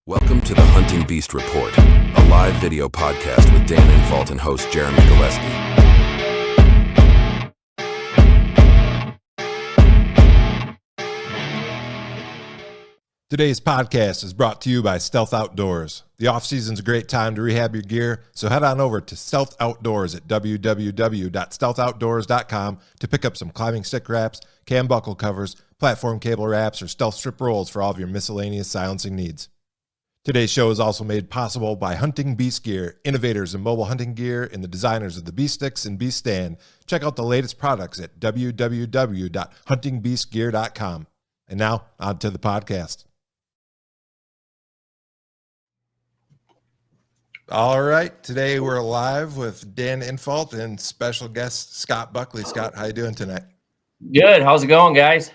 Welcome to the Hunting Beast Report, a live video podcast with Dan Infalt and host Jeremy Gillespie. Today's podcast is brought to you by Stealth Outdoors. The off-season's a great time to rehab your gear, so head on over to Stealth Outdoors at www.stealthoutdoors.com to pick up some climbing stick wraps, cam buckle covers, platform cable wraps, or stealth strip rolls for all of your miscellaneous silencing needs. Today's show is also made possible by Hunting Beast Gear, innovators in mobile hunting gear and the designers of the Beast Sticks and Beast Stand. Check out the latest products at www.huntingbeastgear.com. And now, on to the podcast. All right, today we're live with Dan Infalt and special guest Scott Buckley. Scott, how you doing tonight? Good. How's it going, guys?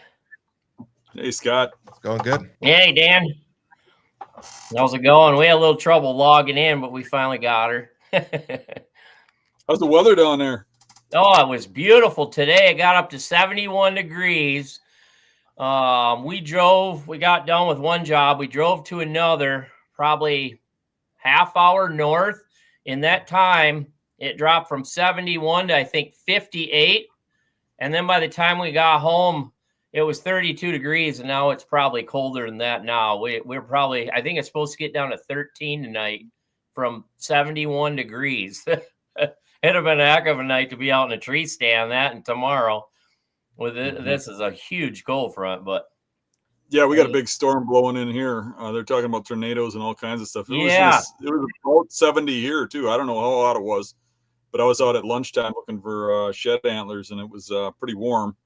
Hey, Scott. It's going good. Hey, Dan. How's it going? We had a little trouble logging in, but we finally got her. How's the weather down there? Oh, it was beautiful today. It got up to 71 degrees. We got done with one job. We drove to another, probably half hour north. In that time, it dropped from 71 to, I think, 58. And then by the time we got home, it was 32 degrees, and now it's probably colder than that now. We're probably, I think it's supposed to get down to 13 tonight from 71 degrees. It'd have been a heck of a night to be out in a tree stand, that, and tomorrow. With it, This is a huge cold front, but. Yeah, we got a big storm blowing in here. They're talking about tornadoes and all kinds of stuff. It was about 70 here, too. I don't know how hot it was, but I was out at lunchtime looking for shed antlers, and it was pretty warm.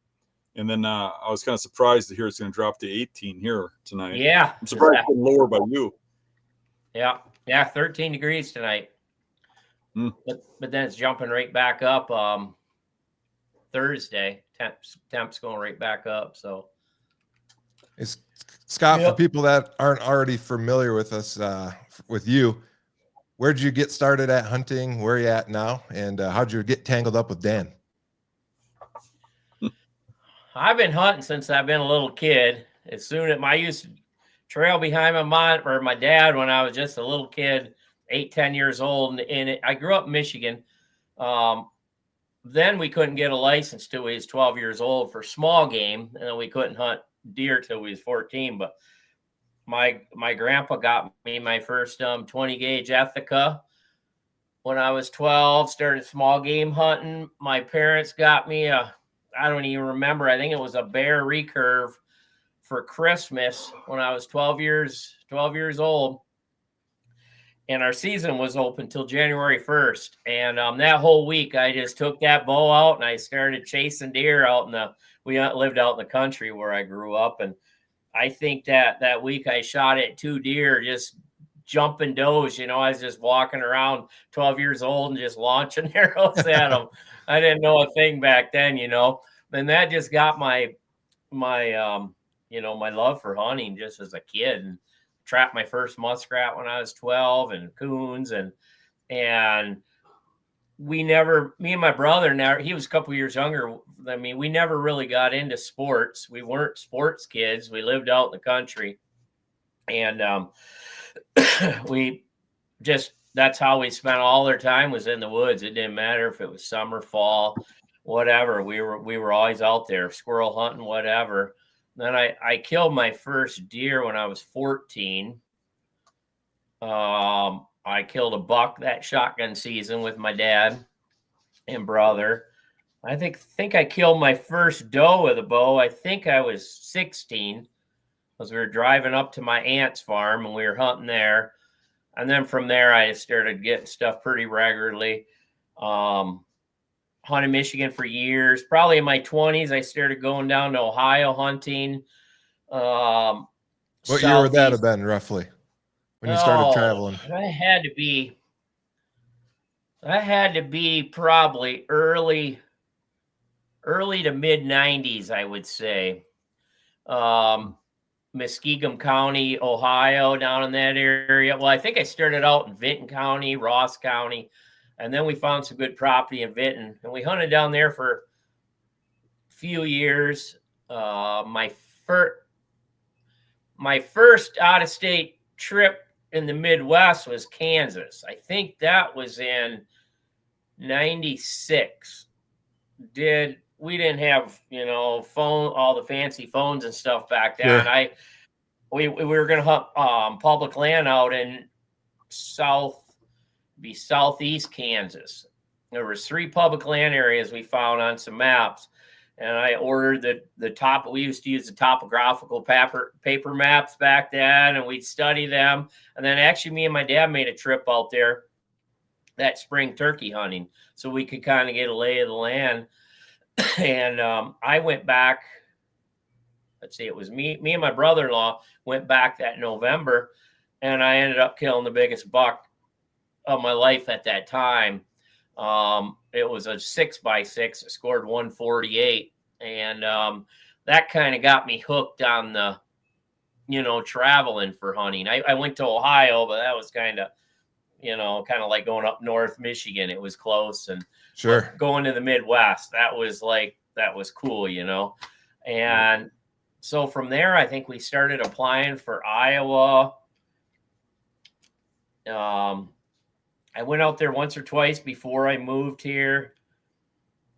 And then I was kind of surprised to hear it's going to drop to 18 here tonight. Yeah. I'm surprised it's lower by you. Yeah, 13 degrees tonight. But then it's jumping right back up Thursday. Temps going right back up. So, Scott, for people that aren't already familiar with us, with you, where'd you get started at hunting? Where are you at now? And how'd you get tangled up with Dan? I've been hunting since I've been a little kid. I used to trail behind my dad when I was just a little kid, 8-10 years old. And I grew up in Michigan. Then we couldn't get a license till we was 12 years old for small game. And then we couldn't hunt deer till we was 14. But my grandpa got me my first 20 gauge Ethica when I was 12, started small game hunting. My parents got me I don't even remember. I think it was a Bear recurve for Christmas when I was 12 years old. And our season was open till January 1st. And that whole week, I just took that bow out and I started chasing deer we lived out in the country where I grew up. And I think that week I shot at 2 deer, just jumping does. I was just walking around 12 years old and just launching arrows at them. I didn't know a thing back then, and that just got my love for hunting just as a kid, and trapped my first muskrat when I was 12 and coons and me and my brother, he was a couple years younger than me. We never really got into sports. We weren't sports kids. We lived out in the country, and that's how we spent all our time, was in the woods. It didn't matter if it was summer, fall, whatever. We were always out there, squirrel hunting, whatever. Then I killed my first deer when I was 14. I killed a buck that shotgun season with my dad and brother. I think I killed my first doe with a bow. I think I was 16, because we were driving up to my aunt's farm and we were hunting there. And then from there, I started getting stuff pretty regularly. Hunted Michigan for years. Probably in my 20s, I started going down to Ohio hunting. What year would that have been, roughly, when you started traveling? That had to be probably early to mid-90s, I would say. Muskegum County, Ohio, down in that area. Well, I think I started out in Vinton County, Ross County, and then we found some good property in Vinton, and we hunted down there for a few years. My first out-of-state trip in the Midwest was Kansas. I think that was in 96. We didn't have, all the fancy phones and stuff back then. Sure. We were going to hunt public land out in southeast Kansas. There was 3 public land areas we found on some maps, and I ordered the top. We used to use the topographical paper maps back then, and we'd study them. And then actually me and my dad made a trip out there that spring turkey hunting so we could kind of get a lay of the land. And I went back, let's see, it was me and my brother-in-law went back that November, and I ended up killing the biggest buck of my life at that time. It was a 6x6. It scored 148. And that kind of got me hooked on the, traveling for hunting. I went to Ohio, but that was kind of like going up north Michigan. It was close. And Sure. Going to the Midwest, that was cool, And so from there, I think we started applying for Iowa. I went out there once or twice before I moved here.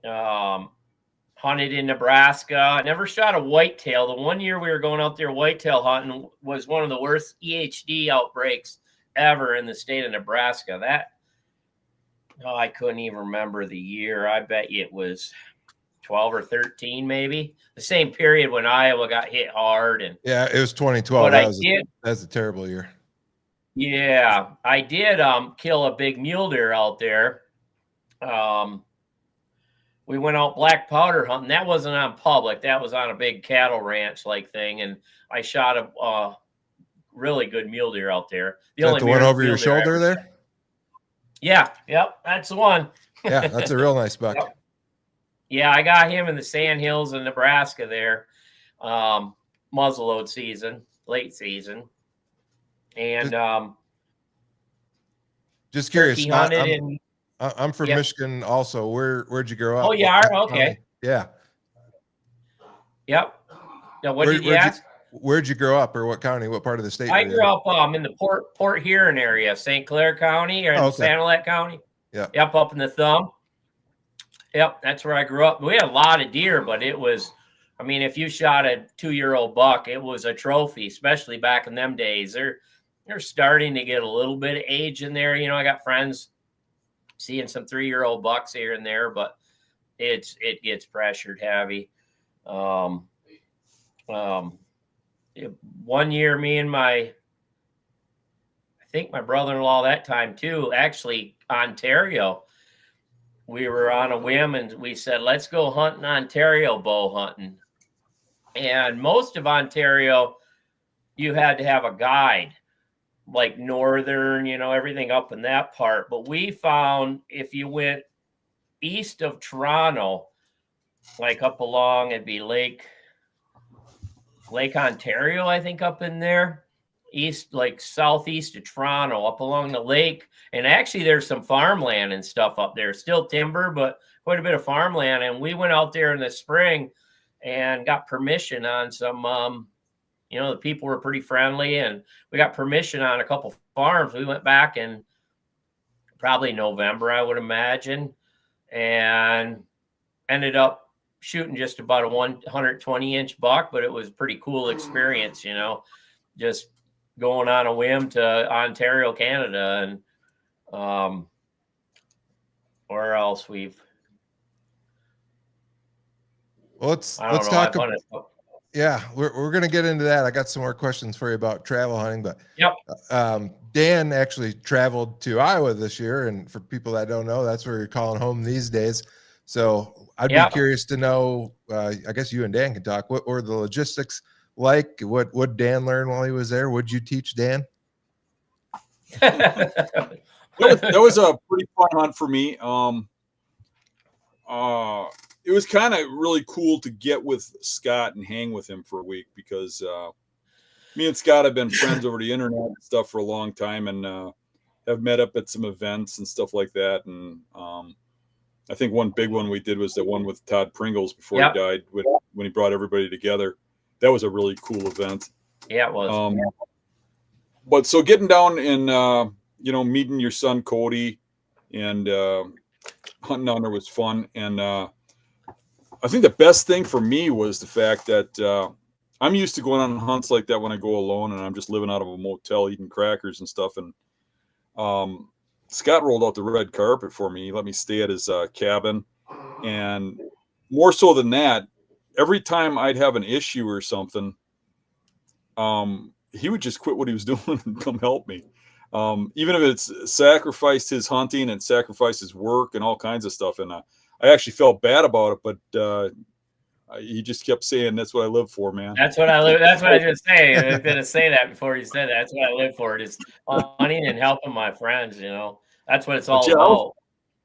Hunted in Nebraska. I never shot a whitetail. The one year we were going out there whitetail hunting was one of the worst EHD outbreaks ever in the state of Nebraska. I couldn't even remember the year. I bet you it was 12 or 13, maybe. The same period when Iowa got hit hard. And yeah, it was 2012. That's a terrible year. Yeah, I did kill a big mule deer out there. We went out black powder hunting. That wasn't on public. That was on a big cattle ranch like thing. And I shot a really good mule deer out there. The one over your shoulder there? Yeah, yep, that's the one. Yeah, that's a real nice buck. Yep. Yeah, I got him in the sand hills in Nebraska there. Muzzleload season, late season. And just curious. I'm from Michigan also. Where'd you grow up? Oh, yeah, okay. Yeah. Yep. Now, what did you ask? Where'd you grow up, or what county? What part of the state? I grew up in the Port Huron area, St. Clair County, or in Sanilac County. Yeah. Yep, up in the Thumb. Yep, that's where I grew up. We had a lot of deer, but it was, if you shot a 2-year-old buck, it was a trophy, especially back in them days. They're starting to get a little bit of age in there. I got friends seeing some 3-year-old bucks here and there, but it gets pressured heavy. One year, me and I think my brother-in-law that time too, actually Ontario, we were on a whim and we said, let's go hunting Ontario bow hunting. And most of Ontario, you had to have a guide, like northern, everything up in that part. But we found if you went east of Toronto, like up along, it'd be Lake Ontario, I think, up in there, east, like southeast of Toronto, up along the lake. And actually there's some farmland and stuff up there, still timber, but quite a bit of farmland. And we went out there in the spring and got permission on some, the people were pretty friendly, and we got permission on a couple farms. We went back in probably November, I would imagine, and ended up shooting just about a 120-inch buck, but it was a pretty cool experience, just going on a whim to Ontario, Canada. And where else let's talk about, yeah, we're going to get into that. I got some more questions for you about travel hunting, but Dan actually traveled to Iowa this year. And for people that don't know, that's where you're calling home these days. So I'd be curious to know, I guess you and Dan can talk, what were the logistics like? What would Dan learn while he was there? What'd you teach Dan? That was a pretty fun hunt for me. It was kind of really cool to get with Scott and hang with him for a week, because me and Scott have been friends over the internet and stuff for a long time, and have met up at some events and stuff like that. And I think one big one we did was the one with Todd Pringles before he died, when he brought everybody together. That was a really cool event. Yeah, it was. but so getting down and meeting your son Cody and hunting down there was fun. And I think the best thing for me was the fact that I'm used to going on hunts like that when I go alone, and I'm just living out of a motel eating crackers and stuff. And Scott rolled out the red carpet for me. He let me stay at his cabin, and more so than that, every time I'd have an issue or something, he would just quit what he was doing and come help me. Even if it's sacrificed his hunting and sacrificed his work and all kinds of stuff. And I actually felt bad about it, but he just kept saying, "That's what I live for, man." That's what I live. That's what I just say. I was going to say that before you said that. That's what I live for, just hunting and helping my friends. That's what it's all about.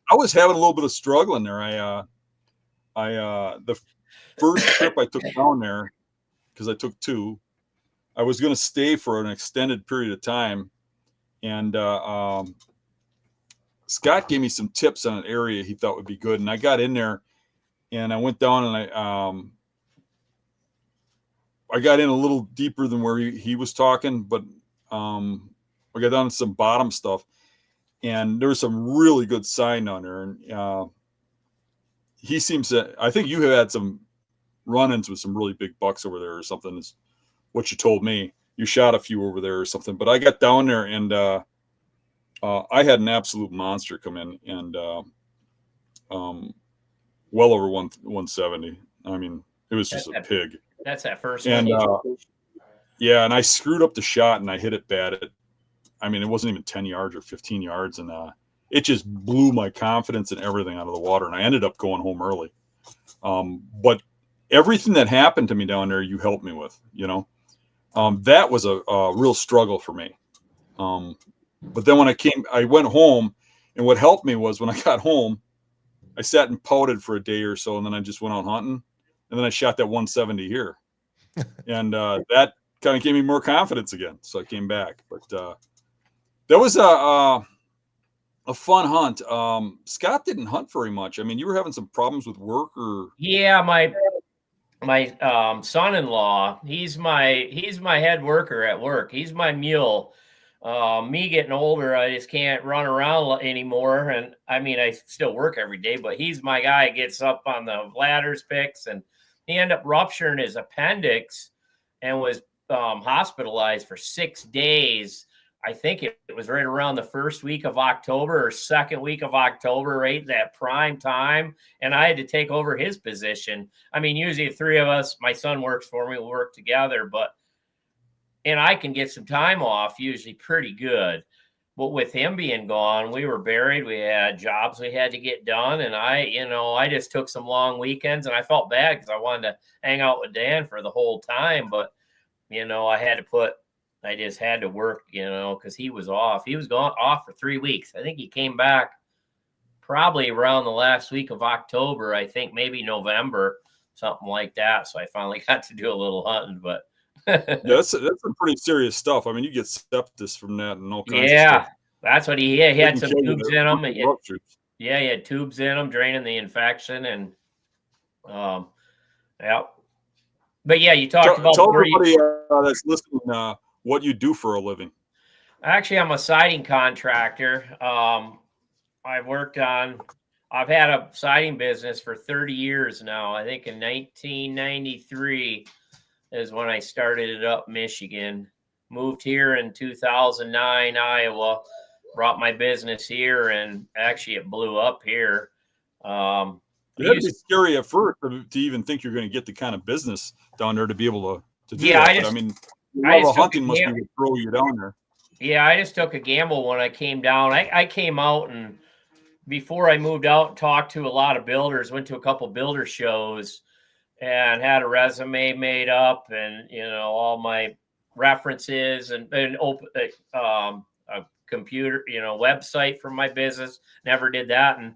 I was having a little bit of struggling there. The first trip I took down there, because I took 2, I was going to stay for an extended period of time. And Scott gave me some tips on an area he thought would be good. And I got in there and I went down and I got in a little deeper than where he was talking, but I got down to some bottom stuff. And there was some really good sign on there. And he seems to, I think you have had some run-ins with some really big bucks over there or something, is what you told me. You shot a few over there or something. But I got down there and I had an absolute monster come in and well over 170. I mean, it was just a pig. That's that first one. And yeah, and I screwed up the shot and I hit it bad. I mean, it wasn't even 10 yards or 15 yards. And it just blew my confidence and everything out of the water. And I ended up going home early. But everything that happened to me down there, you helped me with, that was a real struggle for me. But then when I went home, and what helped me was when I got home, I sat and pouted for a day or so. And then I just went out hunting, and then I shot that 170 here. And that kind of gave me more confidence again. So I came back, but that was a fun hunt. Scott didn't hunt very much. I mean, you were having some problems with work, or? Yeah, my son-in-law, he's my head worker at work. He's my mule. Me getting older, I just can't run around anymore. And I mean, I still work every day, but he's my guy. Gets up on the ladders, picks, and he ended up rupturing his appendix and was hospitalized for 6 days. I think it was right around the first week of October or second week of October, right? That prime time. And I had to take over his position. I mean, usually the 3 of us, my son works for me, we'll work together, and I can get some time off usually pretty good. But with him being gone, we were buried. We had jobs we had to get done. And I just took some long weekends, and I felt bad because I wanted to hang out with Dan for the whole time. But, I just had to work, because he was off. He was gone off for 3 weeks. I think he came back probably around the last week of October. I think maybe November, something like that. So I finally got to do a little hunting, but yeah, that's some pretty serious stuff. I mean, you get sepsis from that and all kinds of stuff. Yeah, that's what he had some tubes in him. He had tubes in him draining the infection, and yeah. But yeah, you talked about. Tell everybody that's listening what you do for a living. Actually, I'm a siding contractor. I've had a siding business for 30 years now. I think in 1993 is when I started it up in Michigan. Moved here in 2009, Iowa. Brought my business here, and actually it blew up here. That'd be scary at first to even think you're going to get the kind of business down there to be able to do that. Hunting must be throw you down there. Yeah, I just took a gamble when I came down. I came out, and before I moved out, talked to a lot of builders, went to a couple builder shows, and had a resume made up, and all my references, and open a computer, website for my business. Never did that. And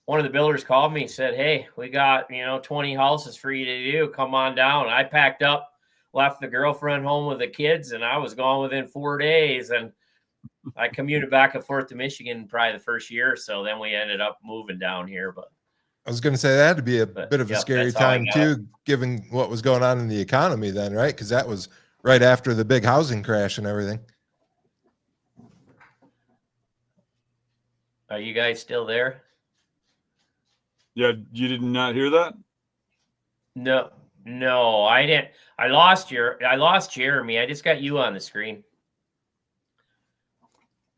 one of the builders called me and said, "Hey, we got 20 houses for you to do. Come on down." And I packed up, left the girlfriend home with the kids, and I was gone within 4 days. And I commuted back and forth to Michigan probably the first year or so. Then we ended up moving down here. But I was going to say that had to be a bit of a scary time too, given what was going on in the economy then, right? Because that was right after the big housing crash and everything. Are you guys still there? Yeah, you did not hear that? No, I didn't. I lost Jeremy. I just got you on the screen.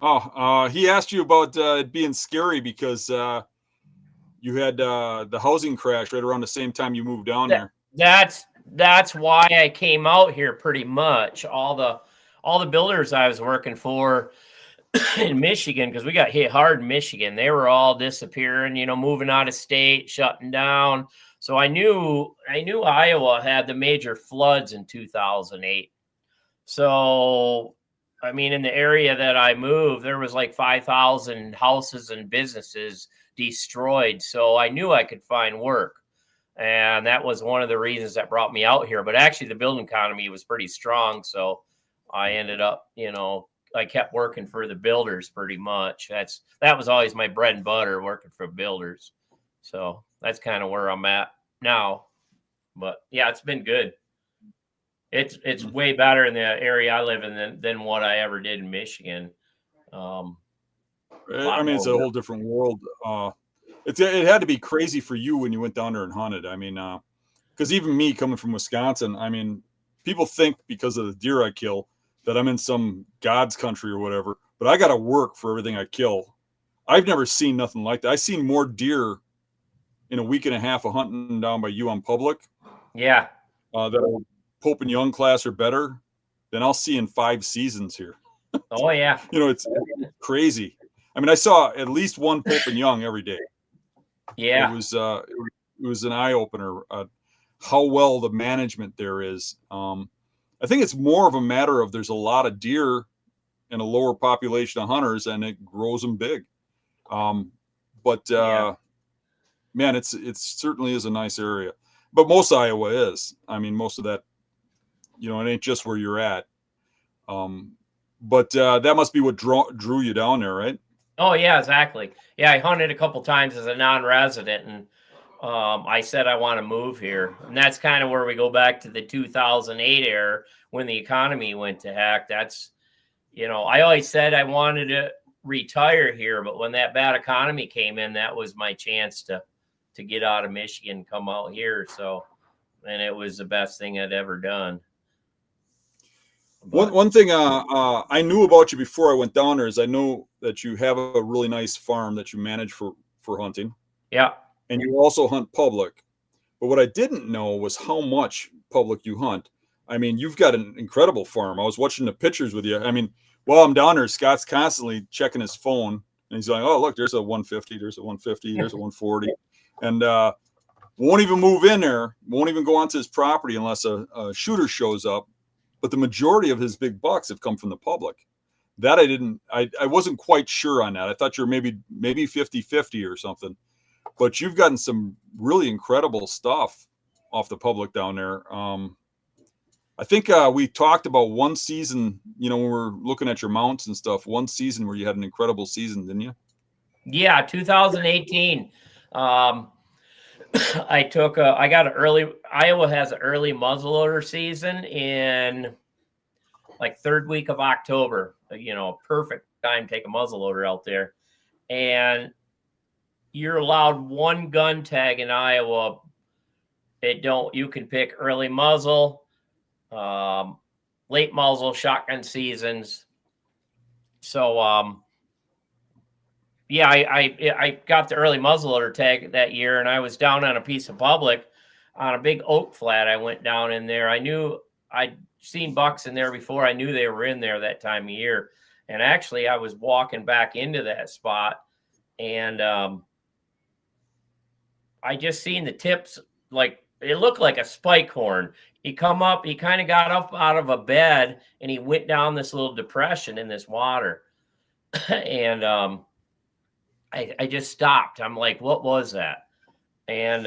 Oh, he asked you about it being scary because you had the housing crash right around the same time you moved down there. That's why I came out here pretty much. All the builders I was working for in Michigan, because we got hit hard in Michigan. They were all disappearing, moving out of state, shutting down. So I knew Iowa had the major floods in 2008. So, I mean, in the area that I moved, there was like 5,000 houses and businesses destroyed. So I knew I could find work. And that was one of the reasons that brought me out here. But actually, the building economy was pretty strong. So I ended up, I kept working for the builders pretty much. That was always my bread and butter, working for builders. So that's kind of where I'm at now. But yeah, it's been good. It's way better in the area I live in than what I ever did in Michigan. I mean, it's a whole different world. It had to be crazy for you when you went down there and hunted. I mean, because even me coming from Wisconsin, I mean, people think because of the deer I kill that I'm in some God's country or whatever, but I got to work for everything I kill. I've never seen nothing like that. I've seen more deer in a week and a half of hunting down by you on public. Yeah. That are Pope and Young class or better than I'll see in 5 seasons here. Oh yeah. It's crazy. I mean, I saw at least one Pope and Young every day. Yeah. It was an eye opener. How well the management there is. I think it's more of a matter of there's a lot of deer and a lower population of hunters, and it grows them big. Man, it certainly is a nice area. But most of Iowa is. I mean, most of that, it ain't just where you're at. But that must be what drew you down there, right? Oh yeah, exactly. Yeah, I hunted a couple times as a non-resident, and I said I want to move here, and that's kind of where we go back to the 2008 era when the economy went to heck. That's, I always said I wanted to retire here, but when that bad economy came in, that was my chance to get out of Michigan, come out here. So, and it was the best thing I'd ever done. But one thing I knew about you before I went down there is I know that you have a really nice farm that you manage for hunting. Yeah. And you also hunt public. But what I didn't know was how much public you hunt. I mean, you've got an incredible farm. I was watching the pictures with you. I mean, while I'm down there, Scott's constantly checking his phone, and he's like, oh, look, there's a 150, there's a 150, there's a 140. And won't even move in there, won't even go onto his property unless a shooter shows up. But the majority of his big bucks have come from the public. That I wasn't quite sure on that. I thought you were maybe 50-50 or something. But you've gotten some really incredible stuff off the public down there. I think we talked about one season, when we were looking at your mounts and stuff, one season where you had an incredible season, didn't you? Yeah, 2018. Iowa has an early muzzleloader season in like third week of October, perfect time to take a muzzleloader out there. And you're allowed one gun tag in Iowa. You can pick early muzzle, late muzzle, shotgun seasons. So, yeah, I got the early muzzleloader tag that year, and I was down on a piece of public on a big oak flat. I went down in there. I knew I'd seen bucks in there before. I knew they were in there that time of year. And actually, I was walking back into that spot, and I just seen the tips, like it looked like a spike horn. He come up, he kind of got up out of a bed, and he went down this little depression in this water. And I just stopped. I'm like, what was that? And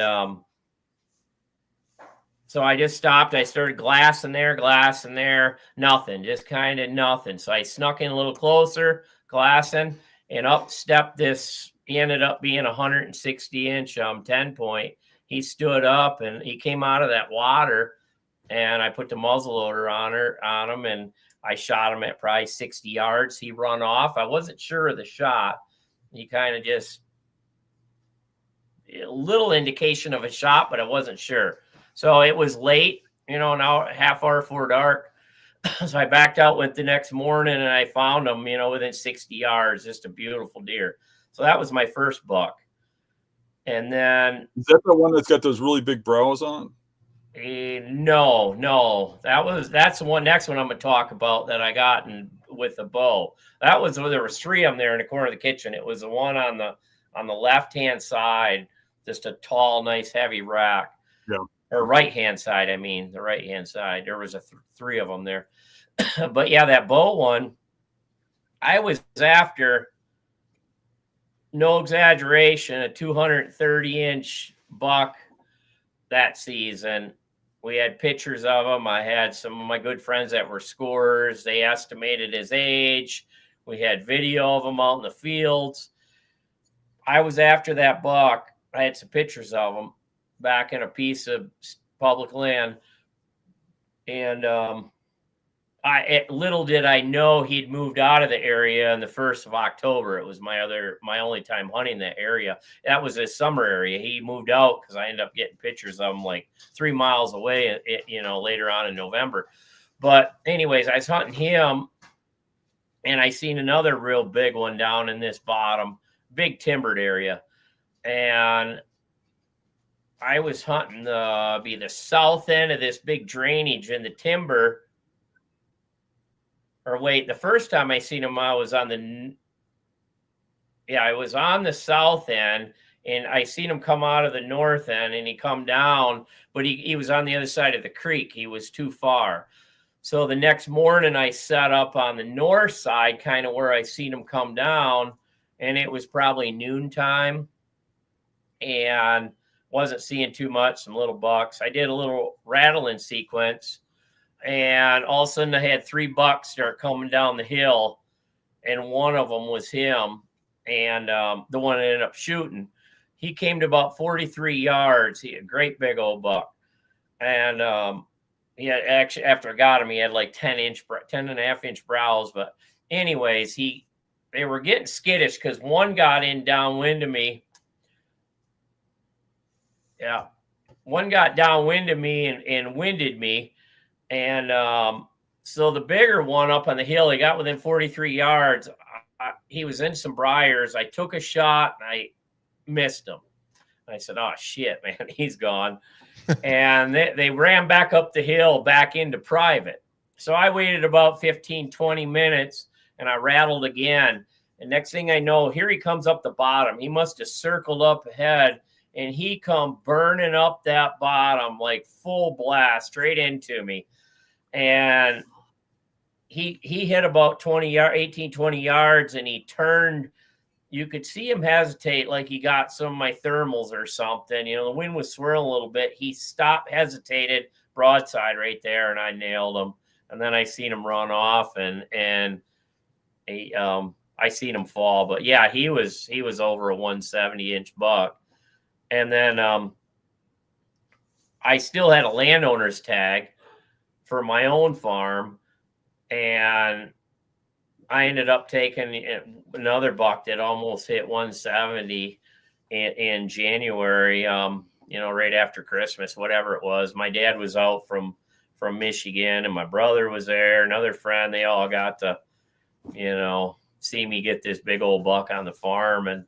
so I just stopped. I started glassing there, nothing, just kind of nothing. So I snuck in a little closer, glassing, and up stepped this. He ended up being 160-inch 10-point. He stood up and he came out of that water, and I put the muzzleloader on him, and I shot him at probably 60 yards. He run off. I wasn't sure of the shot, He kind of just a little indication of a shot, but I wasn't sure. So it was late, an hour, half hour before dark. So I backed out, went the next morning, and I found him, within 60 yards, just a beautiful deer. So that was my first buck. And then, is that the one that's got those really big brows on? No, that's the next one I'm gonna talk about that I got with the bow. There was 3 of them there in the corner of the kitchen. It was the one on the left hand side, just a tall, nice, heavy rack. Yeah. Or right hand side. I mean, the right hand side. There was 3 of them there. But yeah, that bow one, I was after, no exaggeration, a 230-inch buck that season. We had pictures of him. I had some of my good friends that were scorers. They estimated his age. We had video of him out in the fields. I was after that buck. I had some pictures of him back in a piece of public land. And little did I know he'd moved out of the area on the 1st of October. It was my only time hunting that area. That was his summer area. He moved out because I ended up getting pictures of him like 3 miles away, later on in November. But anyways, I was hunting him, and I seen another real big one down in this bottom, big timbered area. And I was hunting the south end of this big drainage in the timber. Or wait, the first time I seen him, I was on the south end, and I seen him come out of the north end, and he come down, but he was on the other side of the creek. He was too far. So the next morning I set up on the north side, kind of where I seen him come down, and it was probably noontime, and wasn't seeing too much, some little bucks. I did a little rattling sequence, and all of a sudden I had 3 bucks start coming down the hill, and one of them was him, and the one I ended up shooting. He came to about 43 yards. He had a great big old buck. And he had actually, after I got him, he had like 10.5-inch brows. But anyways, they were getting skittish because one got in downwind of me. Yeah. One got downwind of me and winded me. And so the bigger one up on the hill, he got within 43 yards. He was in some briars. I took a shot and I missed him. I said, oh, shit, man, he's gone. And they ran back up the hill, back into private. So I waited about 15, 20 minutes, and I rattled again. And next thing I know, here he comes up the bottom. He must have circled up ahead, and he come burning up that bottom like full blast straight into me. And he hit about 18, 20 yards, and he turned. You could see him hesitate like he got some of my thermals or something. The wind was swirling a little bit. He stopped, hesitated, broadside right there, and I nailed him. And then I seen him run off, and I seen him fall. But yeah, he was over a 170-inch buck. And then I still had a landowner's tag for my own farm, and I ended up taking another buck that almost hit 170 in January, right after Christmas, whatever it was. My dad was out from Michigan, and my brother was there, another friend. They all got to, see me get this big old buck on the farm. And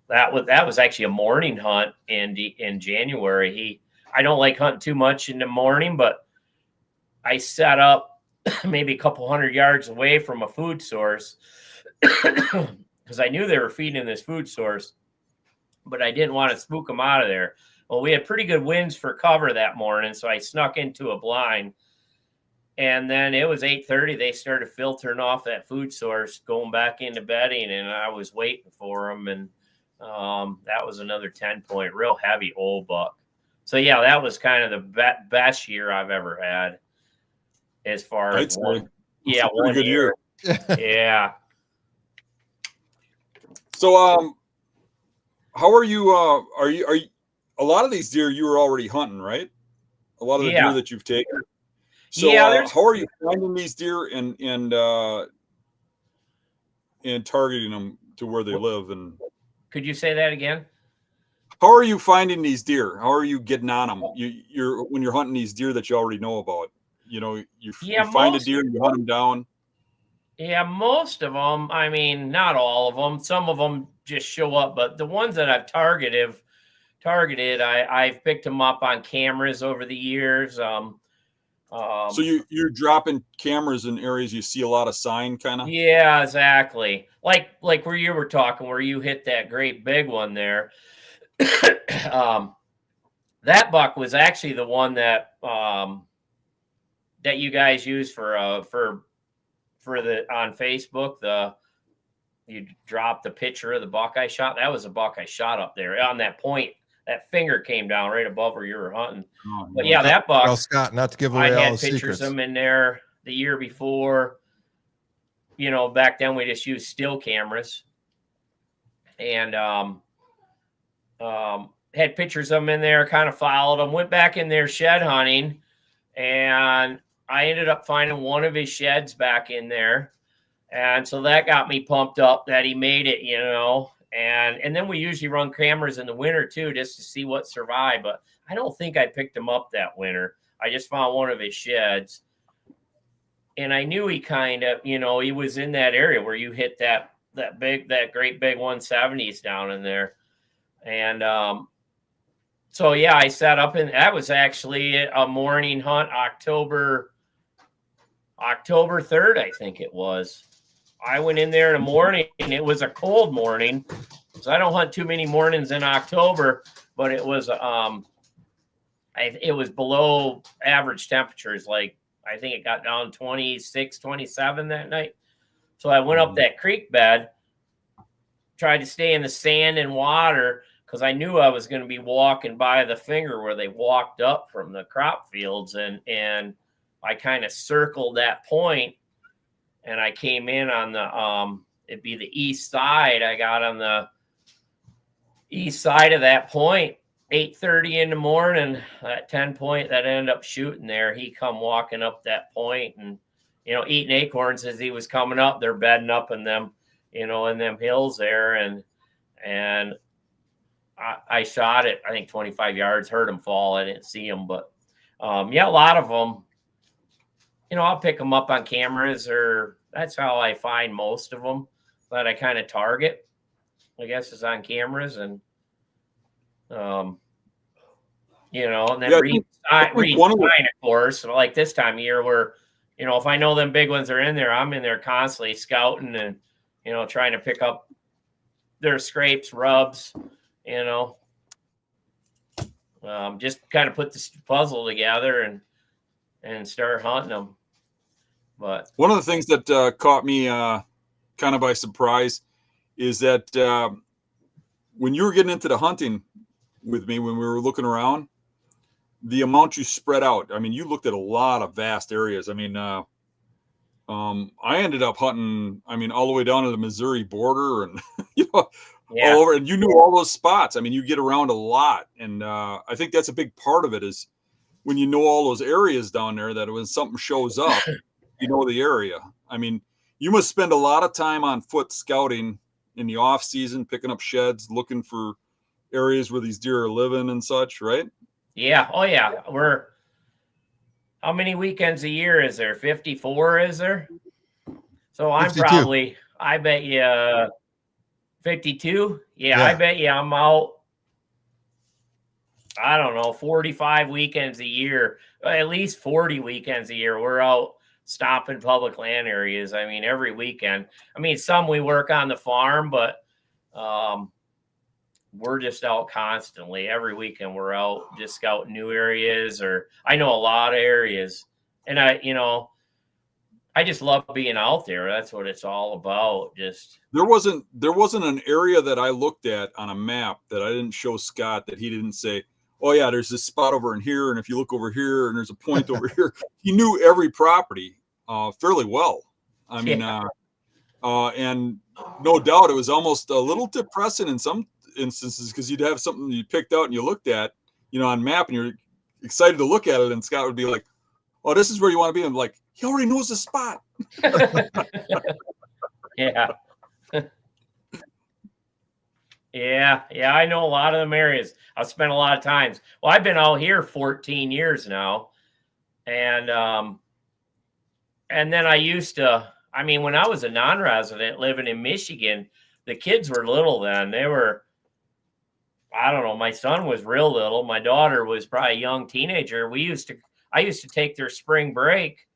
that was actually a morning hunt in January. I don't like hunting too much in the morning, but I set up maybe a couple 100 yards away from a food source because I knew they were feeding this food source, but I didn't want to spook them out of there. Well, we had pretty good winds for cover that morning, so I snuck into a blind. And then it was 8:30. They started filtering off that food source, going back into bedding, and I was waiting for them. And that was another 10-point, real heavy old buck. So, yeah, that was kind of the best year I've ever had. As far as one good year. Yeah. So, how are you? Are you? A lot of these deer you were already hunting, right? A lot of the deer that you've taken. So, how are you finding these deer and targeting them to where they live? And Could you say that again? How are you finding these deer? How are you getting on them? You're when you're hunting these deer that you already know about. You find a deer, you hunt them down. Yeah, most of them. I mean, not all of them. Some of them just show up, but the ones that I've targeted, I've picked them up on cameras over the years. So you're dropping cameras in areas you see a lot of sign, kind of. Yeah, exactly. Like where you were talking, where you hit that great big one there. That buck was actually the one that that you guys used for the on Facebook. You dropped the picture of the buck I shot. That was a buck I shot up there on that point. That finger came down right above where you were hunting. But yeah, that buck. Well, Scott, not to give away I all had the pictures secrets. of them in there the year before. Back then we just used still cameras, and had pictures of them in there. Kind of followed them. Went back in there shed hunting, and I ended up finding one of his sheds back in there, and so that got me pumped up that he made it. And then we usually run cameras in the winter too, just to see what survived. But I don't think I picked him up that winter. I just found one of his sheds. And I knew he kind of, he was in that area where you hit that great big 170s down in there. And so, yeah, I sat up, and that was actually a morning hunt, October 3rd, I think it was. I went in there in the morning, and it was a cold morning, so I don't hunt too many mornings in October, but it was it was below average temperatures. Like, I think it got down 26, 27 that night. So I went up that creek bed, tried to stay in the sand and water, because I knew I was going to be walking by the finger where they walked up from the crop fields, and I kind of circled that point. And I came in on the, it'd be the east side. I got on the east side of that point, 8:30 in the morning, that 10 point that I ended up shooting there. He come walking up that point and, eating acorns as he was coming up. They're bedding up in them, in them hills there. And I shot it, I think 25 yards, heard him fall. I didn't see him, but yeah, a lot of them. I'll pick them up on cameras, or that's how I find most of them that I kind of target, I guess, is on cameras. And, and then read sign, of course, like this time of year where, if I know them big ones are in there, I'm in there constantly scouting and, trying to pick up their scrapes, rubs, just kind of put this puzzle together and start hunting them. But one of the things that caught me kind of by surprise is that when you were getting into the hunting with me, when we were looking around, the amount you spread out. I mean, you looked at a lot of vast areas. I mean, I ended up hunting, all the way down to the Missouri border and, all over, and you knew all those spots. I mean, you get around a lot. And I think that's a big part of it is when you know all those areas down there, that when something shows up, you know the area. I mean, you must spend a lot of time on foot scouting in the off season, picking up sheds, looking for areas where these deer are living and such, right? Yeah. Oh yeah. How many weekends a year is there? 54, is there? So I'm 52. I bet you 52. Yeah, I bet you I'm out, I don't know, 45 weekends a year, at least 40 weekends a year. We're out stopping public land areas. Every weekend. Some we work on the farm, but we're just out constantly. Every weekend we're out just scouting new areas, or I know a lot of areas, and I just love being out there. That's what it's all about. Just there wasn't an area that I looked at on a map that I didn't show Scott that he didn't say, oh yeah, there's this spot over in here, and if you look over here, and there's a point over here. He knew every property fairly well. And no doubt it was almost a little depressing in some instances, because you'd have something you picked out and you looked at, on map, and you're excited to look at it, and Scott would be like, oh, this is where you want to be. I'm like, he already knows the spot. Yeah. Yeah, I know a lot of them areas. I've spent a lot of times. Well, I've been out here 14 years now, and then I used to. I mean, when I was a non-resident living in Michigan, the kids were little then. They were, I don't know. My son was real little. My daughter was probably a young teenager. I used to take their spring break.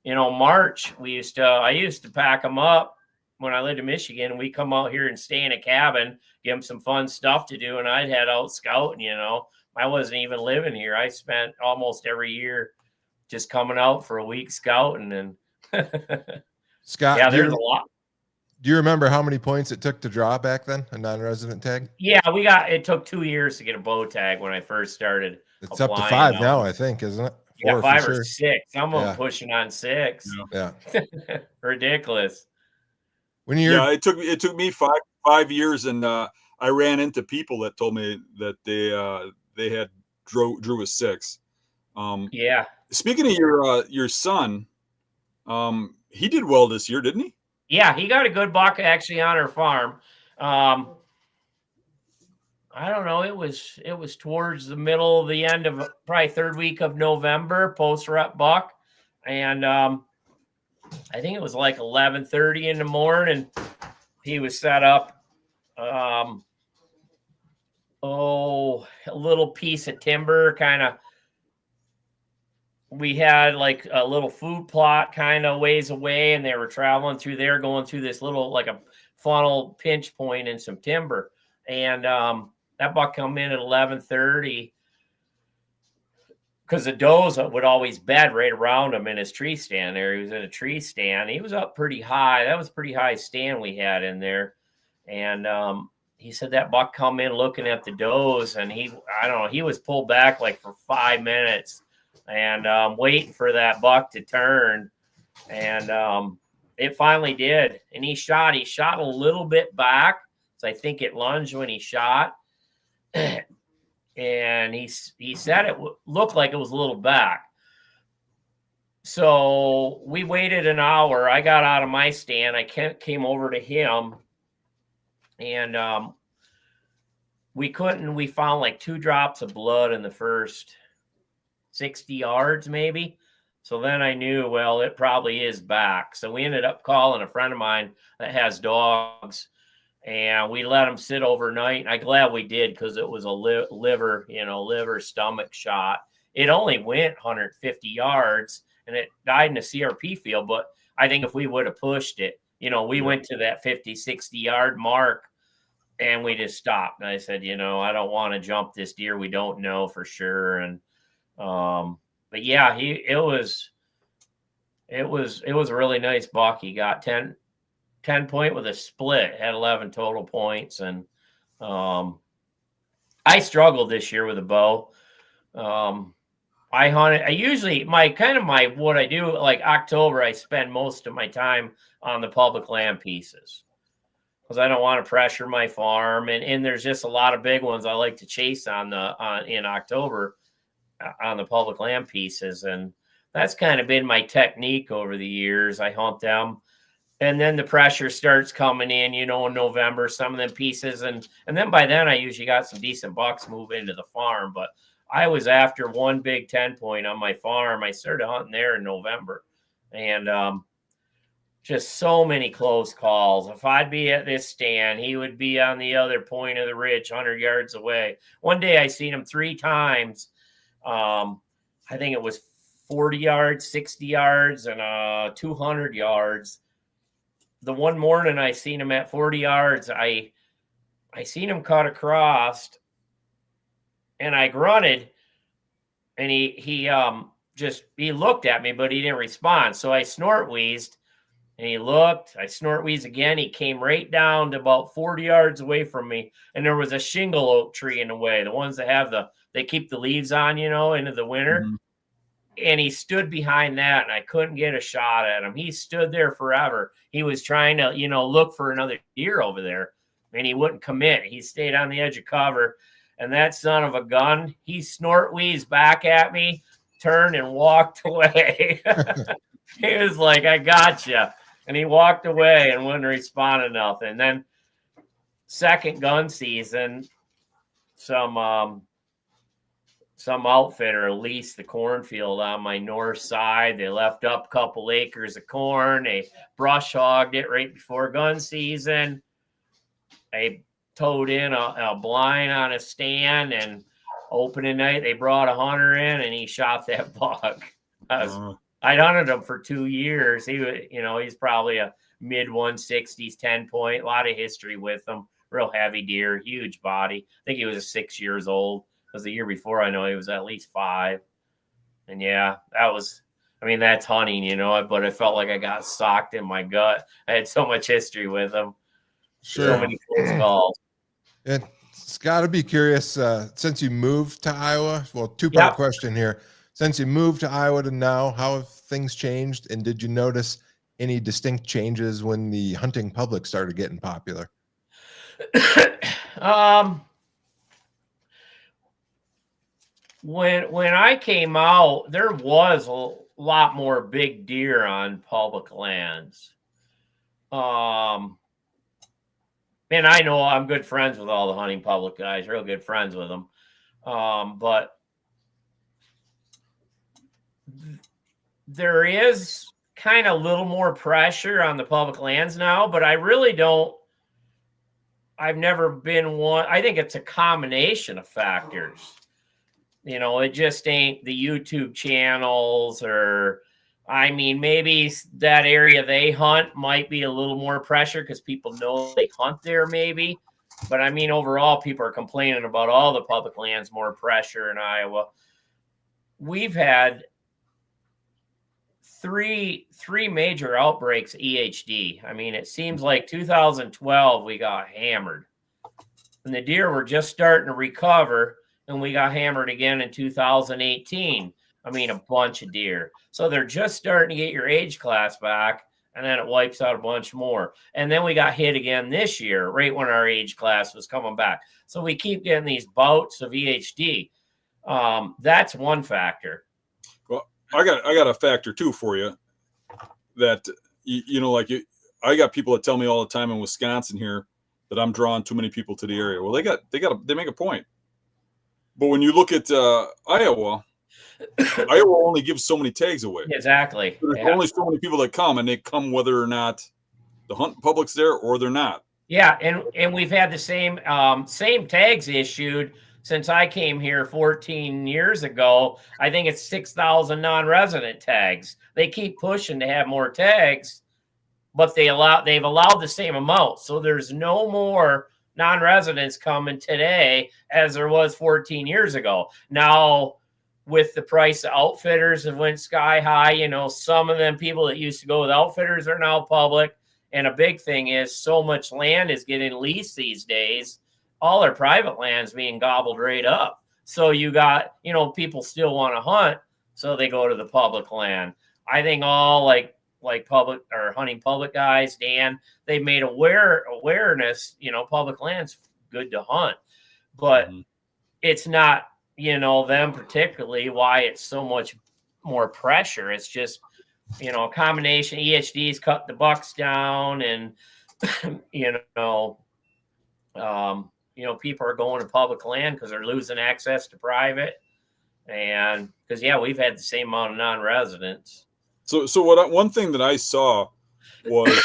March. I used to pack them up when I lived in Michigan. We come out here and stay in a cabin, give them some fun stuff to do, and I'd head out scouting. I wasn't even living here. I spent almost every year just coming out for a week scouting. And Scott, yeah, there's a lot. Do you remember how many points it took to draw back then, a non-resident tag? Yeah, it took 2 years to get a bow tag when I first started. It's up to 5 now, I think, isn't it? 4 5 or 6. Some of them pushing on 6. Yeah. Ridiculous. It took me five years, and I ran into people that told me that they had drew a 6. Yeah. Speaking of your son, he did well this year, didn't he? Yeah, he got a good buck actually on our farm. I don't know. It was towards the middle of the end of probably 3rd week of November, post rut buck, and I think it was like 11:30 in the morning. He was set up. A little piece of timber, kind of. We had like a little food plot kind of ways away, and they were traveling through there, going through this little like a funnel pinch point in some timber, and that buck come in at 11:30 because the does would always bed right around him in his tree stand there. He was in a tree stand. He was up pretty high. That was a pretty high stand we had in there. And he said that buck come in looking at the does, and he was pulled back like for 5 minutes and waiting for that buck to turn. And it finally did. And he shot a little bit back. So I think it lunged when he shot. And he said it looked like it was a little back. So we waited an hour. I got out of my stand. I came over to him, and we found like 2 drops of blood in the first 60 yards maybe. So then I knew, well, it probably is back. So we ended up calling a friend of mine that has dogs, and we let him sit overnight. And I'm glad we did, because it was a liver stomach shot. It only went 150 yards, and it died in a CRP field. But I think if we would have pushed it, we went to that 50, 60 yard mark, and we just stopped. And I said, I don't want to jump this deer. We don't know for sure. And, but yeah, it was a really nice buck. He got 10 point with a split, had 11 total points. And I struggled this year with a bow. I hunted. I usually what I do, like October, I spend most of my time on the public land pieces, because I don't want to pressure my farm. And there's just a lot of big ones I like to chase in October on the public land pieces. And that's kind of been my technique over the years. I hunt them. And then the pressure starts coming in, in November, some of them pieces. And then by then I usually got some decent bucks move into the farm. But I was after one big 10 point on my farm. I started hunting there in November. And just so many close calls. If I'd be at this stand, he would be on the other point of the ridge, 100 yards away. One day I seen him 3 times. I think it was 40 yards, 60 yards, and 200 yards. The one morning I seen him at 40 yards, I seen him cut across, and I grunted, and he looked at me, but he didn't respond. So I snort wheezed, and he looked. I snort wheezed again. He came right down to about 40 yards away from me, and there was a shingle oak tree in the way, the ones that have they keep the leaves on, into the winter. Mm-hmm. And he stood behind that, and I couldn't get a shot at him. He stood there forever. He was trying to, look for another deer over there, and he wouldn't commit. He stayed on the edge of cover, and that son of a gun, he snort wheezed back at me, turned and walked away. He was like, I gotcha. And he walked away and wouldn't respond to nothing. And then second gun season, some outfitter leased the cornfield on my north side. They left up a couple acres of corn. They brush hogged it right before gun season. They towed in a blind on a stand, and opening night they brought a hunter in, and he shot that buck. I'd hunted him for 2 years. He was, he's probably a mid 160s, 10 point, a lot of history with him. Real heavy deer, huge body. I think he was 6 years old. Because the year before, I know he was at least 5. And yeah, that's hunting, but it felt like I got socked in my gut. I had so much history with him. Sure. So many close calls. It's got to be curious, since you moved to Iowa. Well, two-part question here. Since you moved to Iowa to now, how have things changed? And did you notice any distinct changes when the hunting public started getting popular? When I came out, there was a lot more big deer on public lands. And I know I'm good friends with all the hunting public guys, real good friends with them. But there is kind of a little more pressure on the public lands now, but I really don't. I've never been one. I think it's a combination of factors. It just ain't the YouTube channels maybe that area they hunt might be a little more pressure because people know they hunt there maybe. But overall, people are complaining about all the public lands, more pressure in Iowa. We've had three major outbreaks EHD. It seems like 2012, we got hammered. And the deer were just starting to recover. And we got hammered again in 2018. A bunch of deer. So they're just starting to get your age class back, and then it wipes out a bunch more. And then we got hit again this year, right when our age class was coming back. So we keep getting these bouts of EHD. That's one factor. Well, I got a factor too for you. That I got people that tell me all the time in Wisconsin here that I'm drawing too many people to the area. Well, they make a point. But when you look at Iowa only gives so many tags away. Exactly. There's only so many people that come, and they come whether or not the hunt public's there or they're not. Yeah, and we've had the same tags issued since I came here 14 years ago. I think it's 6,000 non-resident tags. They keep pushing to have more tags, but they've allowed the same amount. So there's no more non-residents coming today as there was 14 years ago. Now, with the price of outfitters have went sky high, some of them people that used to go with outfitters are now public. And a big thing is so much land is getting leased these days. All their private land's being gobbled right up. So you got, people still want to hunt, so they go to the public land. I think all like public or hunting public guys, Dan, they've made awareness, public land's good to hunt, but it's not, them particularly why it's so much more pressure. It's just, a combination. EHD's cut the bucks down, and, people are going to public land because they're losing access to private. And because, we've had the same amount of non-residents. So one thing that I saw was,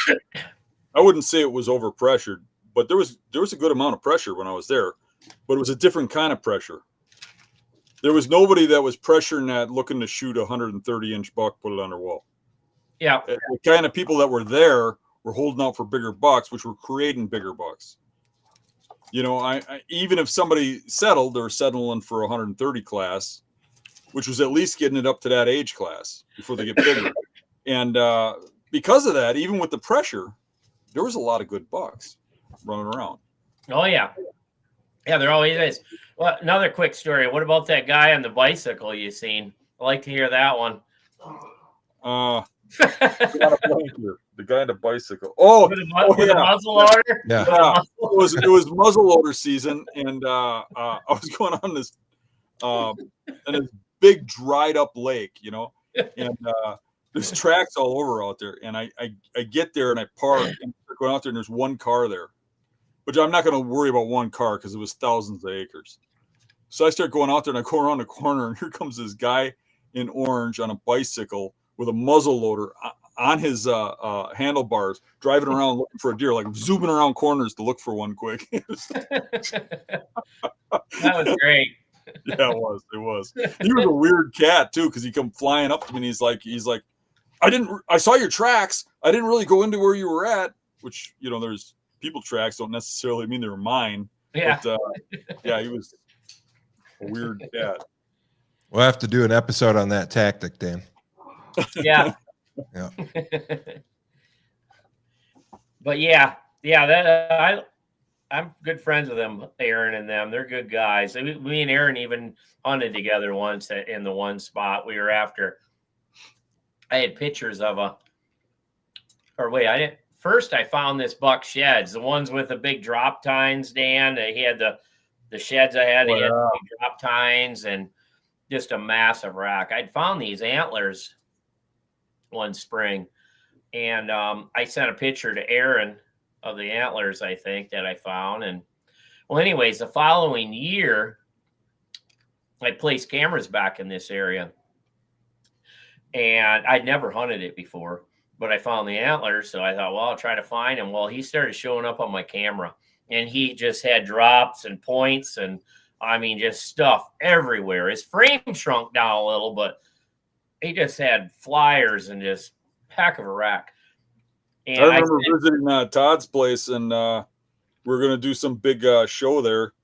I wouldn't say it was overpressured, but there was a good amount of pressure when I was there, but it was a different kind of pressure. There was nobody that was pressuring that looking to shoot a 130-inch buck, put it on their wall. Yeah. The kind of people that were there were holding out for bigger bucks, which were creating bigger bucks. I even if somebody settled, they're settling for 130 class, which was at least getting it up to that age class before they get bigger. And because of that, even with the pressure, there was a lot of good bucks running around. Oh, yeah. Yeah, there always is. Well, another quick story. What about that guy on the bicycle you seen? I'd like to hear that one. The guy on the bicycle. Oh, with a muzzle loader? Yeah. It was muzzle loader season, and I was going on this in a big dried up lake, and there's tracks all over out there. And I get there and I park and going out there, and there's one car there, but I'm not going to worry about one car because it was thousands of acres. So I start going out there and I go around the corner and here comes this guy in orange on a bicycle with a muzzle loader on his handlebars, driving around looking for a deer, like zooming around corners to look for one quick. That was great. Yeah, it was. It was. He was a weird cat too, because he come flying up to me and he's like, I saw your tracks. I didn't really go into where you were at, which, you know, there's people tracks don't necessarily mean they were mine. Yeah. But, yeah, he was a weird cat. We'll have to do an episode on that tactic, Dan. Yeah. Yeah. But yeah, I'm good friends with them, Aaron and them. They're good guys. Me and Aaron even hunted together once in the one spot we were after. I had pictures of First, I found this buck sheds, the ones with the big drop tines, Dan. He had the sheds I had. He had the big drop tines and just a massive rack. I'd found these antlers one spring, and I sent a picture to Aaron of the antlers, I think, that I found. And well, anyways, the following year, I placed cameras back in this area, and I'd never hunted it before, but I found the antlers. So I thought, well, I'll try to find him. Well, he started showing up on my camera, and he just had drops and points, and I mean, just stuff everywhere. His frame shrunk down a little, but he just had flyers and just heck of a rack. And I remember visiting Todd's place, and we were going to do some big show there.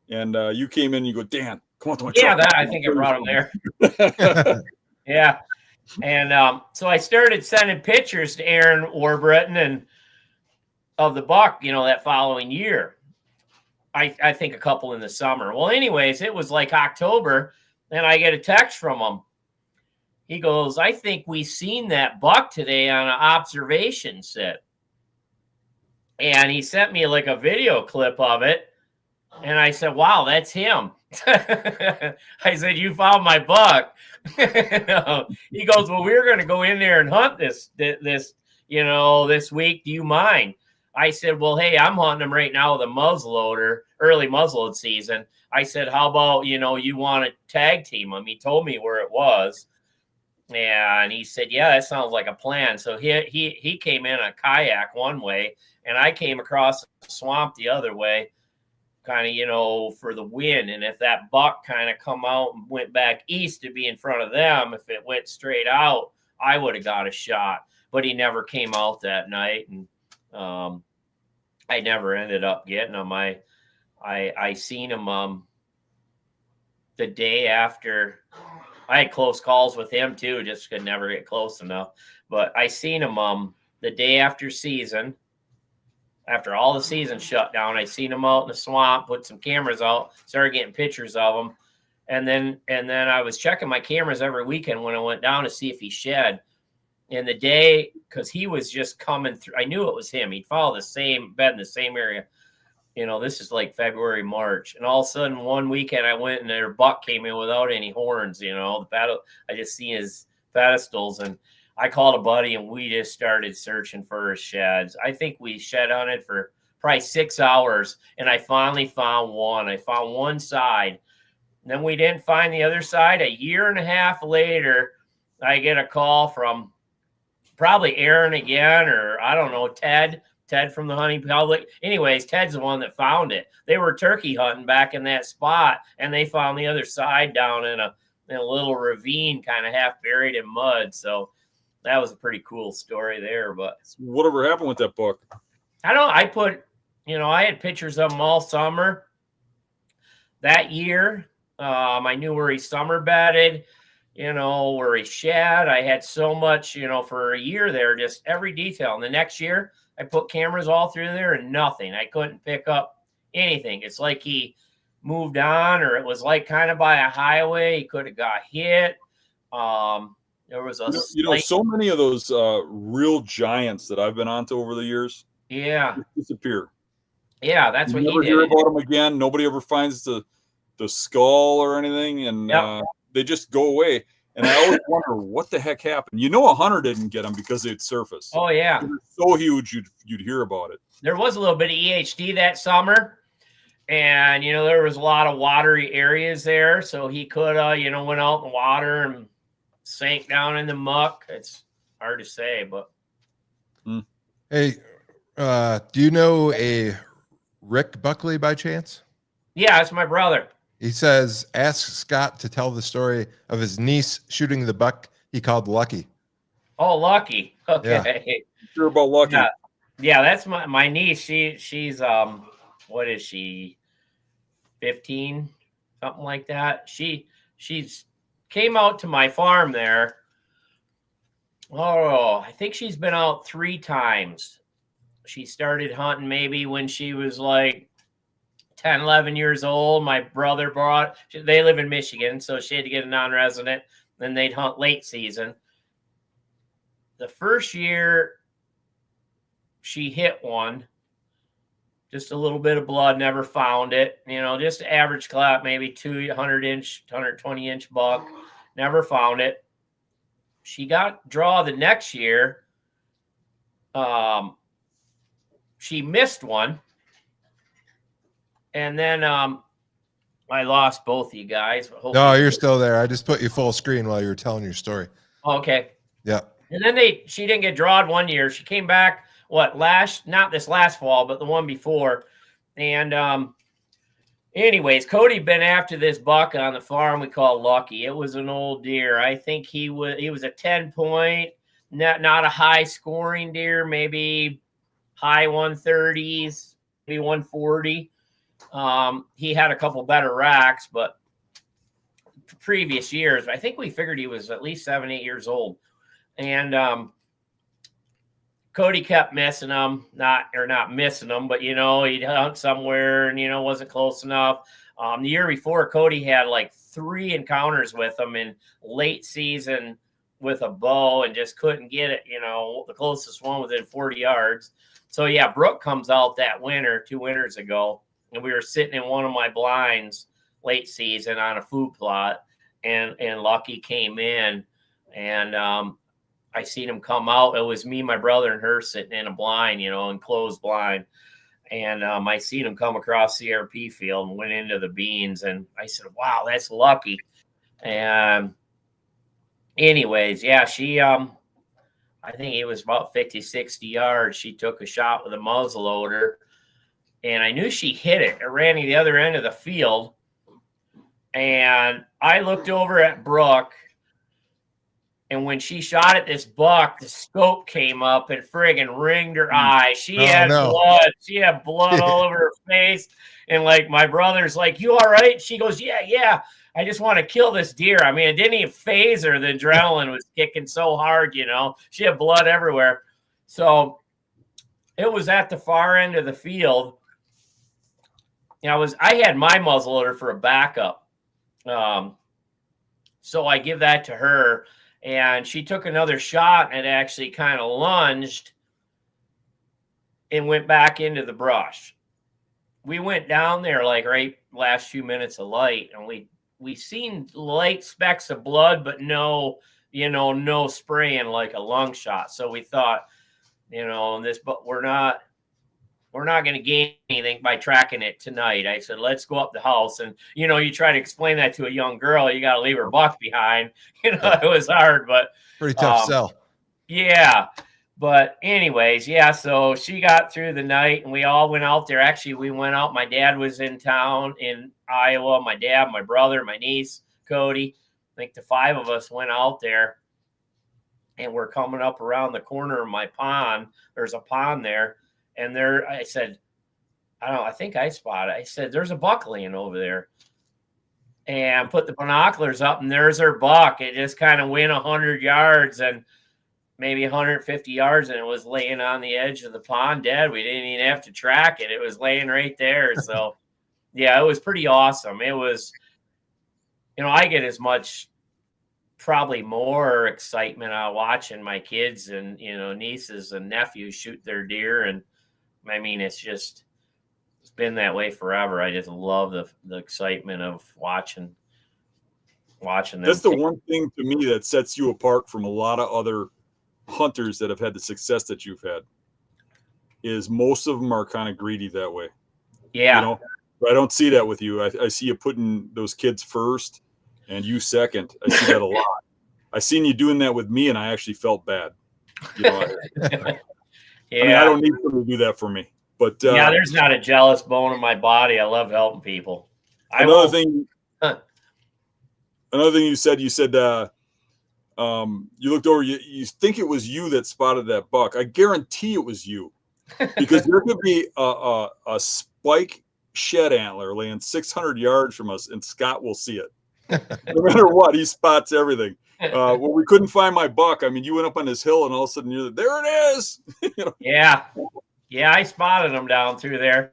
And you came in and you go, Dan, come on to my truck. Yeah, I think I brought him there. Yeah. And so I started sending pictures to Aaron Warburton and of the buck, you know, that following year. I think a couple in the summer. Well, anyways, it was like October, and I get a text from him. He goes, I think we seen that buck today on an observation set. And he sent me like a video clip of it. And I said, wow, that's him. I said, you found my buck. He goes, well, we're going to go in there and hunt this, you know, this week. Do you mind? I said, well, hey, I'm hunting him right now with a muzzleloader, early muzzleload season. I said, how about, you know, you want to tag team him? He told me where it was. And he said, yeah, that sounds like a plan. So he came in a kayak one way, and I came across the swamp the other way, kind of, you know, for the wind. And if that buck kind of come out and went back east to be in front of them, if it went straight out, I would have got a shot. But he never came out that night, and I never ended up getting him. I seen him the day after. I had close calls with him too, just could never get close enough. But I seen him the day after season, after all the season shut down. I seen him out in the swamp, put some cameras out, started getting pictures of him. And then I was checking my cameras every weekend when I went down to see if he shed. And the day, because he was just coming through, I knew it was him. He'd follow the same bed in the same area. You know, this is like February, March. And all of a sudden, one weekend I went and their buck came in without any horns, you know. I just seen his pedestals. And I called a buddy and we just started searching for his sheds. I think we shed on it for probably 6 hours. And I finally found one. I found one side. And then we didn't find the other side. A year and a half later, I get a call from probably Aaron again, or I don't know, Ted from the hunting public. Anyways, Ted's the one that found it. They were turkey hunting back in that spot, and they found the other side down in a little ravine, kind of half buried in mud. So that was a pretty cool story there. But whatever happened with that buck? I had pictures of him all summer. That year, I knew where he summer bedded, you know, where he shed. I had so much, you know, for a year there, just every detail. And the next year, I put cameras all through there and nothing. I couldn't pick up anything. It's like he moved on, or it was like kind of by a highway. He could have got hit. There was so many of those real giants that I've been onto over the years. Yeah, disappear. Yeah, that's what he did. Never hear about them again. Nobody ever finds the skull or anything, and they just go away. And I always wonder what the heck happened. A hunter didn't get them because they'd surface. Oh yeah, they were so huge you'd hear about it. There was a little bit of EHD that summer, and there was a lot of watery areas there, so he could went out in the water and sank down in the muck. It's hard to say, but Hey, do you know a Rick Buckley by chance? yeah, it's my brother. He says, ask Scott to tell the story of his niece shooting the buck he called Lucky. Oh, Lucky. Okay. Yeah. Sure about Lucky. Yeah, that's my niece. She's what is she? 15, something like that. She's came out to my farm there. Oh, I think she's been out 3 times. She started hunting maybe when she was like 10, 11 years old. My brother they live in Michigan, so she had to get a non-resident. Then they'd hunt late season. The first year she hit one, just a little bit of blood, never found it. Just average clap, maybe 200-inch, 120-inch buck, never found it. She got draw the next year. She missed one. And then I lost both of you guys. No, you're still there. I just put you full screen while you were telling your story. Okay. Yeah. And then she didn't get drawed one year. She came back, not this last fall, but the one before. And anyways, Cody been after this buck on the farm we call Lucky. It was an old deer. I think he was a 10-point, not a high scoring deer, maybe high 130s, maybe 140. He had a couple better racks, but previous years, I think we figured he was at least 7, 8 years old. And Cody kept missing them, not missing them, but he'd hunt somewhere and wasn't close enough. The year before, Cody had like 3 encounters with them in late season with a bow and just couldn't get it. The closest one within 40 yards. So yeah, Brooke comes out that winter, 2 winters ago, and we were sitting in one of my blinds late season on a food plot, and Lucky came in, and I seen him come out. It was me, my brother, and her sitting in a blind, enclosed blind. And I seen him come across the CRP field and went into the beans. And I said, wow, that's Lucky. And anyways, yeah, she, I think it was about 50, 60 yards. She took a shot with a muzzle loader. And I knew she hit it. It ran to the other end of the field. And I looked over at Brooke. And when she shot at this buck, the scope came up and friggin' ringed her eye. She had blood. She had blood all over her face. And like my brother's like, you all right? She goes, yeah. I just want to kill this deer. I mean, it didn't even phase her. The adrenaline was kicking so hard, She had blood everywhere. So it was at the far end of the field. I had my muzzleloader for a backup. So I give that to her. And she took another shot and actually kind of lunged and went back into the brush. We went down there like right last few minutes of light, and we seen light specks of blood, but no spraying like a lung shot. So we thought, but we're not going to gain anything by tracking it tonight. I said, let's go up the house. And, you try to explain that to a young girl, you got to leave her buck behind. It was hard, but pretty tough sell. Yeah. But anyways, yeah. So she got through the night and we all went out there. Actually, we went out. My dad was in town in Iowa. My dad, my brother, my niece, Cody. I think the 5 of us went out there, and we're coming up around the corner of my pond. There's a pond there. And there, I said, I think I spotted. I said, there's a buck laying over there. And put the binoculars up, and there's her buck. It just kind of went 100 yards and maybe 150 yards, and it was laying on the edge of the pond dead. We didn't even have to track it. It was laying right there. So, yeah, it was pretty awesome. It was, I get as much, probably more excitement out of watching my kids and, nieces and nephews shoot their deer. And, I mean, it's been that way forever. I just love the excitement of watching watching them. That's the one thing to me that sets you apart from a lot of other hunters that have had the success that you've had. Is most of them are kind of greedy that way. Yeah. You know, but I don't see that with you. I see you putting those kids first and you second. I see that a lot. I seen you doing that with me, and I actually felt bad. You know, Yeah. I mean, I don't need somebody to do that for me. But yeah, there's not a jealous bone in my body. I love helping people. Another thing you said, you looked over, you think it was you that spotted that buck. I guarantee it was you, because there could be a spike shed antler laying 600 yards from us, and Scott will see it. No matter what, he spots everything. Well, we couldn't find my buck. I mean, you went up on this hill, and all of a sudden you're there. It is. You know? Yeah, I spotted him down through there.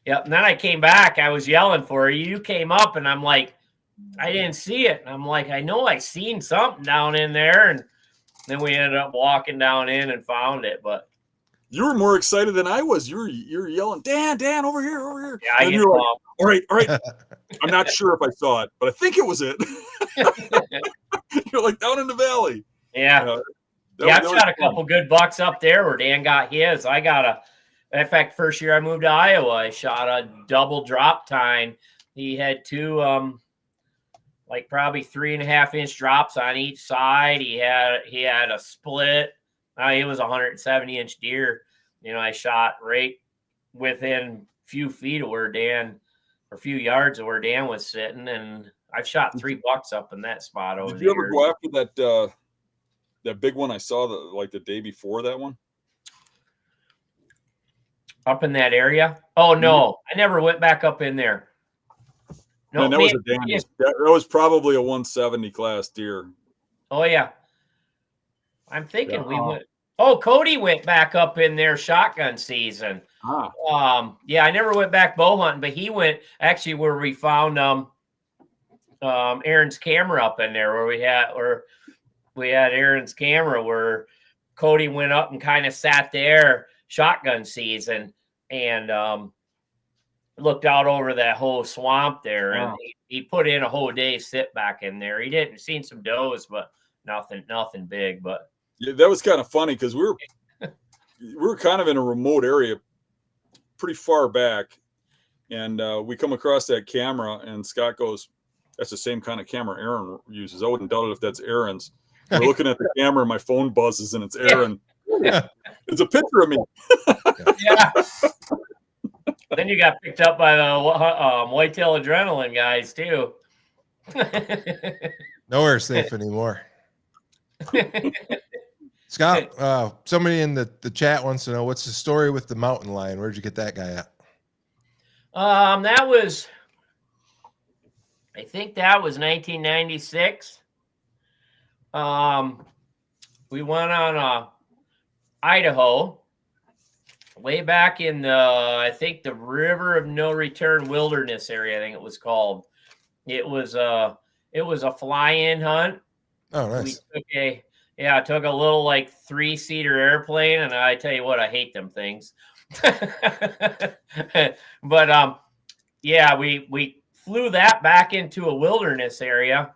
Yep. And then I came back. I was yelling for you. You came up, and I'm like, I didn't see it. And I'm like, I know I seen something down in there. And then we ended up walking down in and found it. But you were more excited than I was. You're yelling, Dan, over here. Yeah, I and get you're like, all right. I'm not sure if I saw it, but I think it was it. You're like down in the valley. Yeah. I've shot a couple good bucks up there where Dan got his. In fact, first year I moved to Iowa, I shot a double drop tine. He had two, like probably 3.5-inch drops on each side. He had a split. He was a 170-inch deer. You know, I shot right within a few feet of where Dan, or a few yards of where Dan was sitting, and I've shot 3 bucks up in that spot over there. Did you ever go after that big one I saw the day before that one? Up in that area? Oh, no. I never went back up in there. No, that was a dandy. That was probably a 170 class deer. Oh, yeah. I'm thinking we went. Oh, Cody went back up in there shotgun season. Yeah, I never went back bow hunting, but he went actually where we found Aaron's camera up in there, where we had Aaron's camera, where Cody went up and kind of sat there shotgun season and looked out over that whole swamp there. And he put in a whole day sit back in there. He didn't seen some does, but nothing big. But yeah, that was kind of funny because we were kind of in a remote area, pretty far back, and we come across that camera, and Scott goes, "That's the same kind of camera Aaron uses." I wouldn't doubt it if that's Aaron's. We're looking at the camera, my phone buzzes, and it's Aaron. Yeah. It's a picture of me. Yeah. Then you got picked up by the whitetail adrenaline guys too. Nowhere safe anymore. Scott, somebody in the chat wants to know, what's the story with the mountain lion? Where'd you get that guy at? I think that was 1996. We went on Idaho, way back in I think the River of No Return Wilderness area, I think it was called. It was a fly-in hunt. Oh, nice. I took a little like 3-seater airplane, and I tell you what, I hate them things. But yeah, we flew that back into a wilderness area.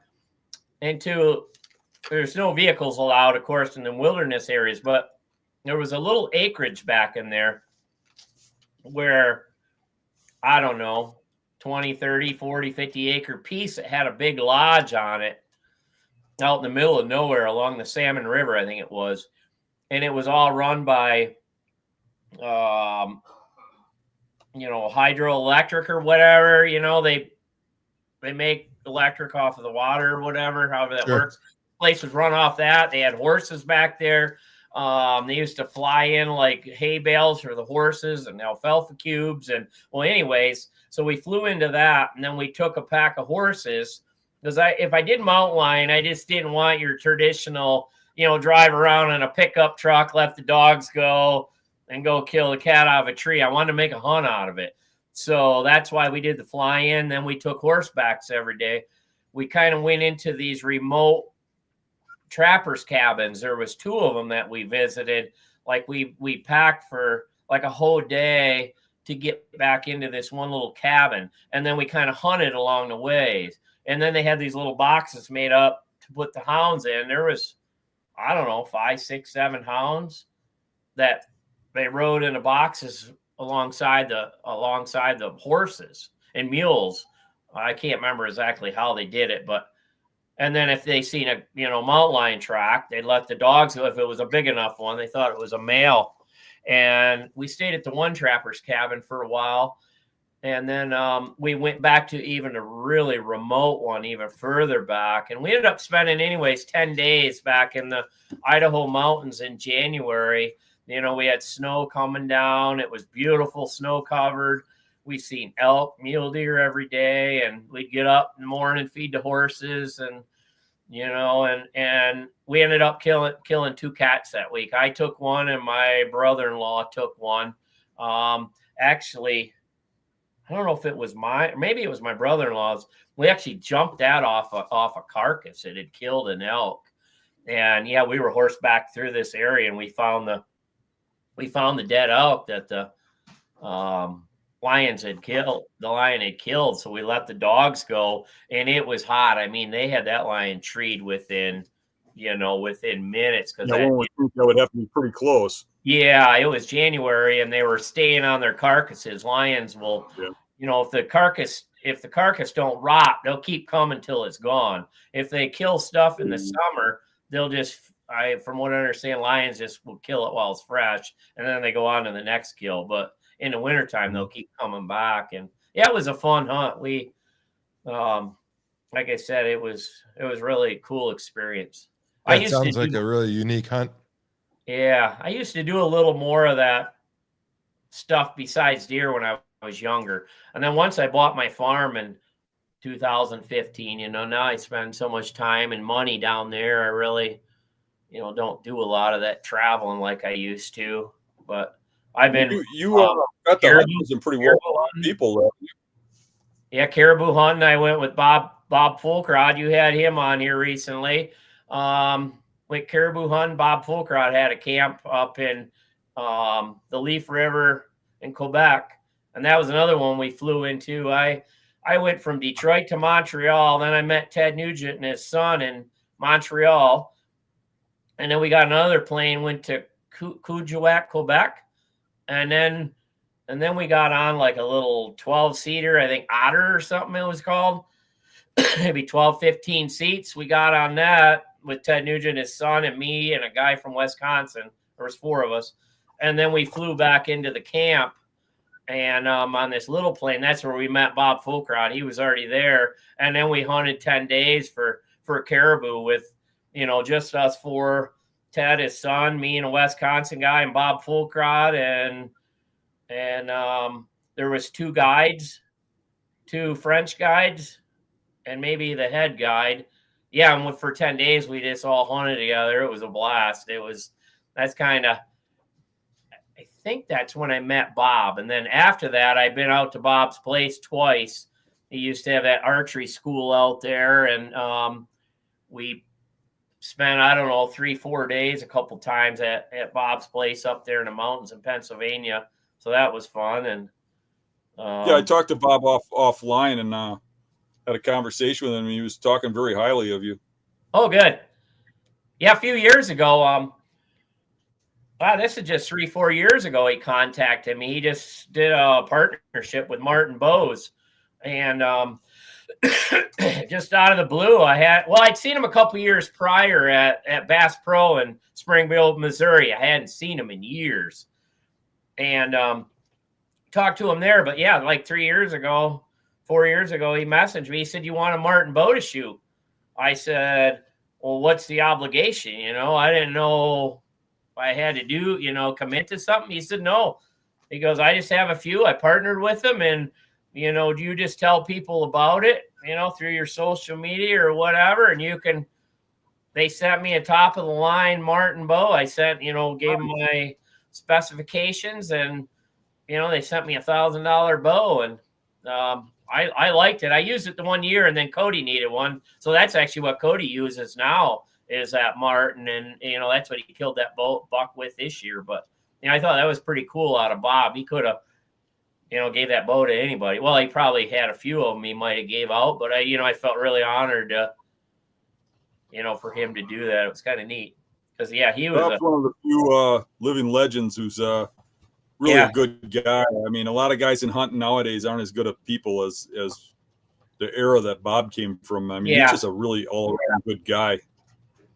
There's no vehicles allowed, of course, in the wilderness areas, but there was a little acreage back in there where, I don't know, 20, 30, 40, 50 acre piece that had a big lodge on it out in the middle of nowhere along the Salmon River, I think it was. And it was all run by, hydroelectric or whatever. You know, they make electric off of the water or whatever, however that works. Place was run off that. They had horses back there. They used to fly in like hay bales for the horses and alfalfa cubes. And well, anyways, so we flew into that, and then we took a pack of horses because if I did mountain lion, I just didn't want your traditional, drive around in a pickup truck, let the dogs go and go kill a cat out of a tree. I wanted to make a hunt out of it. So that's why we did the fly in. Then we took horsebacks every day. We kind of went into these remote trappers cabins. There was 2 of them that we visited. Like we packed for like a whole day, to get back into this one little cabin. And then we kind of hunted along the ways. And then they had these little boxes made up to put the hounds in. There was, I don't know, 5, 6, 7 hounds that they rode in the boxes alongside the horses and mules. I can't remember exactly how they did it, but and then if they seen a mountain lion track, they'd let the dogs go. If it was a big enough one, they thought it was a male. And we stayed at the one trapper's cabin for a while. And then we went back to even a really remote one, even further back. And we ended up spending anyways 10 days back in the Idaho mountains in January. We had snow coming down. It was beautiful, snow covered. We seen elk, mule deer every day, and we'd get up in the morning, feed the horses, and and we ended up killing 2 cats that week. I took one, and my brother-in-law took one. Actually, I don't know if it was maybe it was my brother-in-law's. We actually jumped that off a carcass. It had killed an elk, and yeah, we were horseback through this area, and we found the dead elk that the lion had killed. So we let the dogs go, and it was hot. I mean, they had that lion treed within minutes. Because that would have to be pretty close. Yeah, it was January, and they were staying on their carcasses. Lions will, if the carcass don't rot, they'll keep coming till it's gone. If they kill stuff in the summer, they'll just, from what I understand, lions just will kill it while it's fresh, and then they go on to the next kill. But in the wintertime, they'll keep coming back. And yeah, it was a fun hunt. We, like I said, it was really a cool experience. That sounds like a really unique hunt. Yeah, I used to do a little more of that stuff besides deer when I was younger. And then once I bought my farm in 2015, now I spend so much time and money down there. I really, don't do a lot of that traveling like I used to. But I've been got the hunt with some pretty well people. Yeah, caribou hunting. I went with Bob Foulkrod. You had him on here recently. With caribou hunting, Bob Foulkrod had a camp up in the Leaf River in Quebec, and that was another one we flew into. I went from Detroit to Montreal. Then I met Ted Nugent and his son in Montreal, and then we got another plane, went to Coudjouac, Quebec. And then we got on like a little 12-seater, I think Otter or something it was called. Maybe 12, 15 seats. We got on that with Ted Nugent, his son, and me, and a guy from Wisconsin. There was 4 of us. And then we flew back into the camp. And on this little plane, that's where we met Bob Foulkrod. He was already there. And then we hunted 10 days for caribou with, just us 4. Ted, his son, me, and a Wisconsin guy, and Bob Foulkrod, and there was 2 guides, 2 French guides, and maybe the head guide. Yeah, and for 10 days we just all hunted together. It was a blast. I think that's when I met Bob, and then after that I've been out to Bob's place twice. He used to have that archery school out there, and we spent, 3-4 days a couple times at Bob's place up there in the mountains in Pennsylvania. So that was fun. And I talked to Bob offline and had a conversation with him. He was talking very highly of you. Oh, good. Yeah, a few years ago, this is just 3-4 years ago, he contacted me. He just did a partnership with Martin Bose. And just out of the blue, I'd seen him a couple years prior at Bass Pro in Springfield, Missouri. I hadn't seen him in years, and talked to him there. But yeah, like 4 years ago, he messaged me. He said, "You want a Martin Bow to shoot?" I said, "Well, what's the obligation? I didn't know if I had to do, commit to something." He said, "No." He goes, "I just have a few. I partnered with them, and do you just tell people about it, through your social media or whatever, and they sent me a top of the line Martin Bow. I sent, gave them my specifications, and, they sent me $1,000 bow, and I liked it. I used it the 1 year, and then Cody needed one. So that's actually what Cody uses now, is that Martin, and, that's what he killed that buck with this year. But, I thought that was pretty cool out of Bob. He could have gave that bow to anybody. Well, he probably had a few of them he might have gave out, but I felt really honored to, for him to do that. It was kind of neat because he was one of the few living legends who's really a good guy. I mean, a lot of guys in hunting nowadays aren't as good of people as the era that Bob came from. I mean, he's just a really all-around good guy.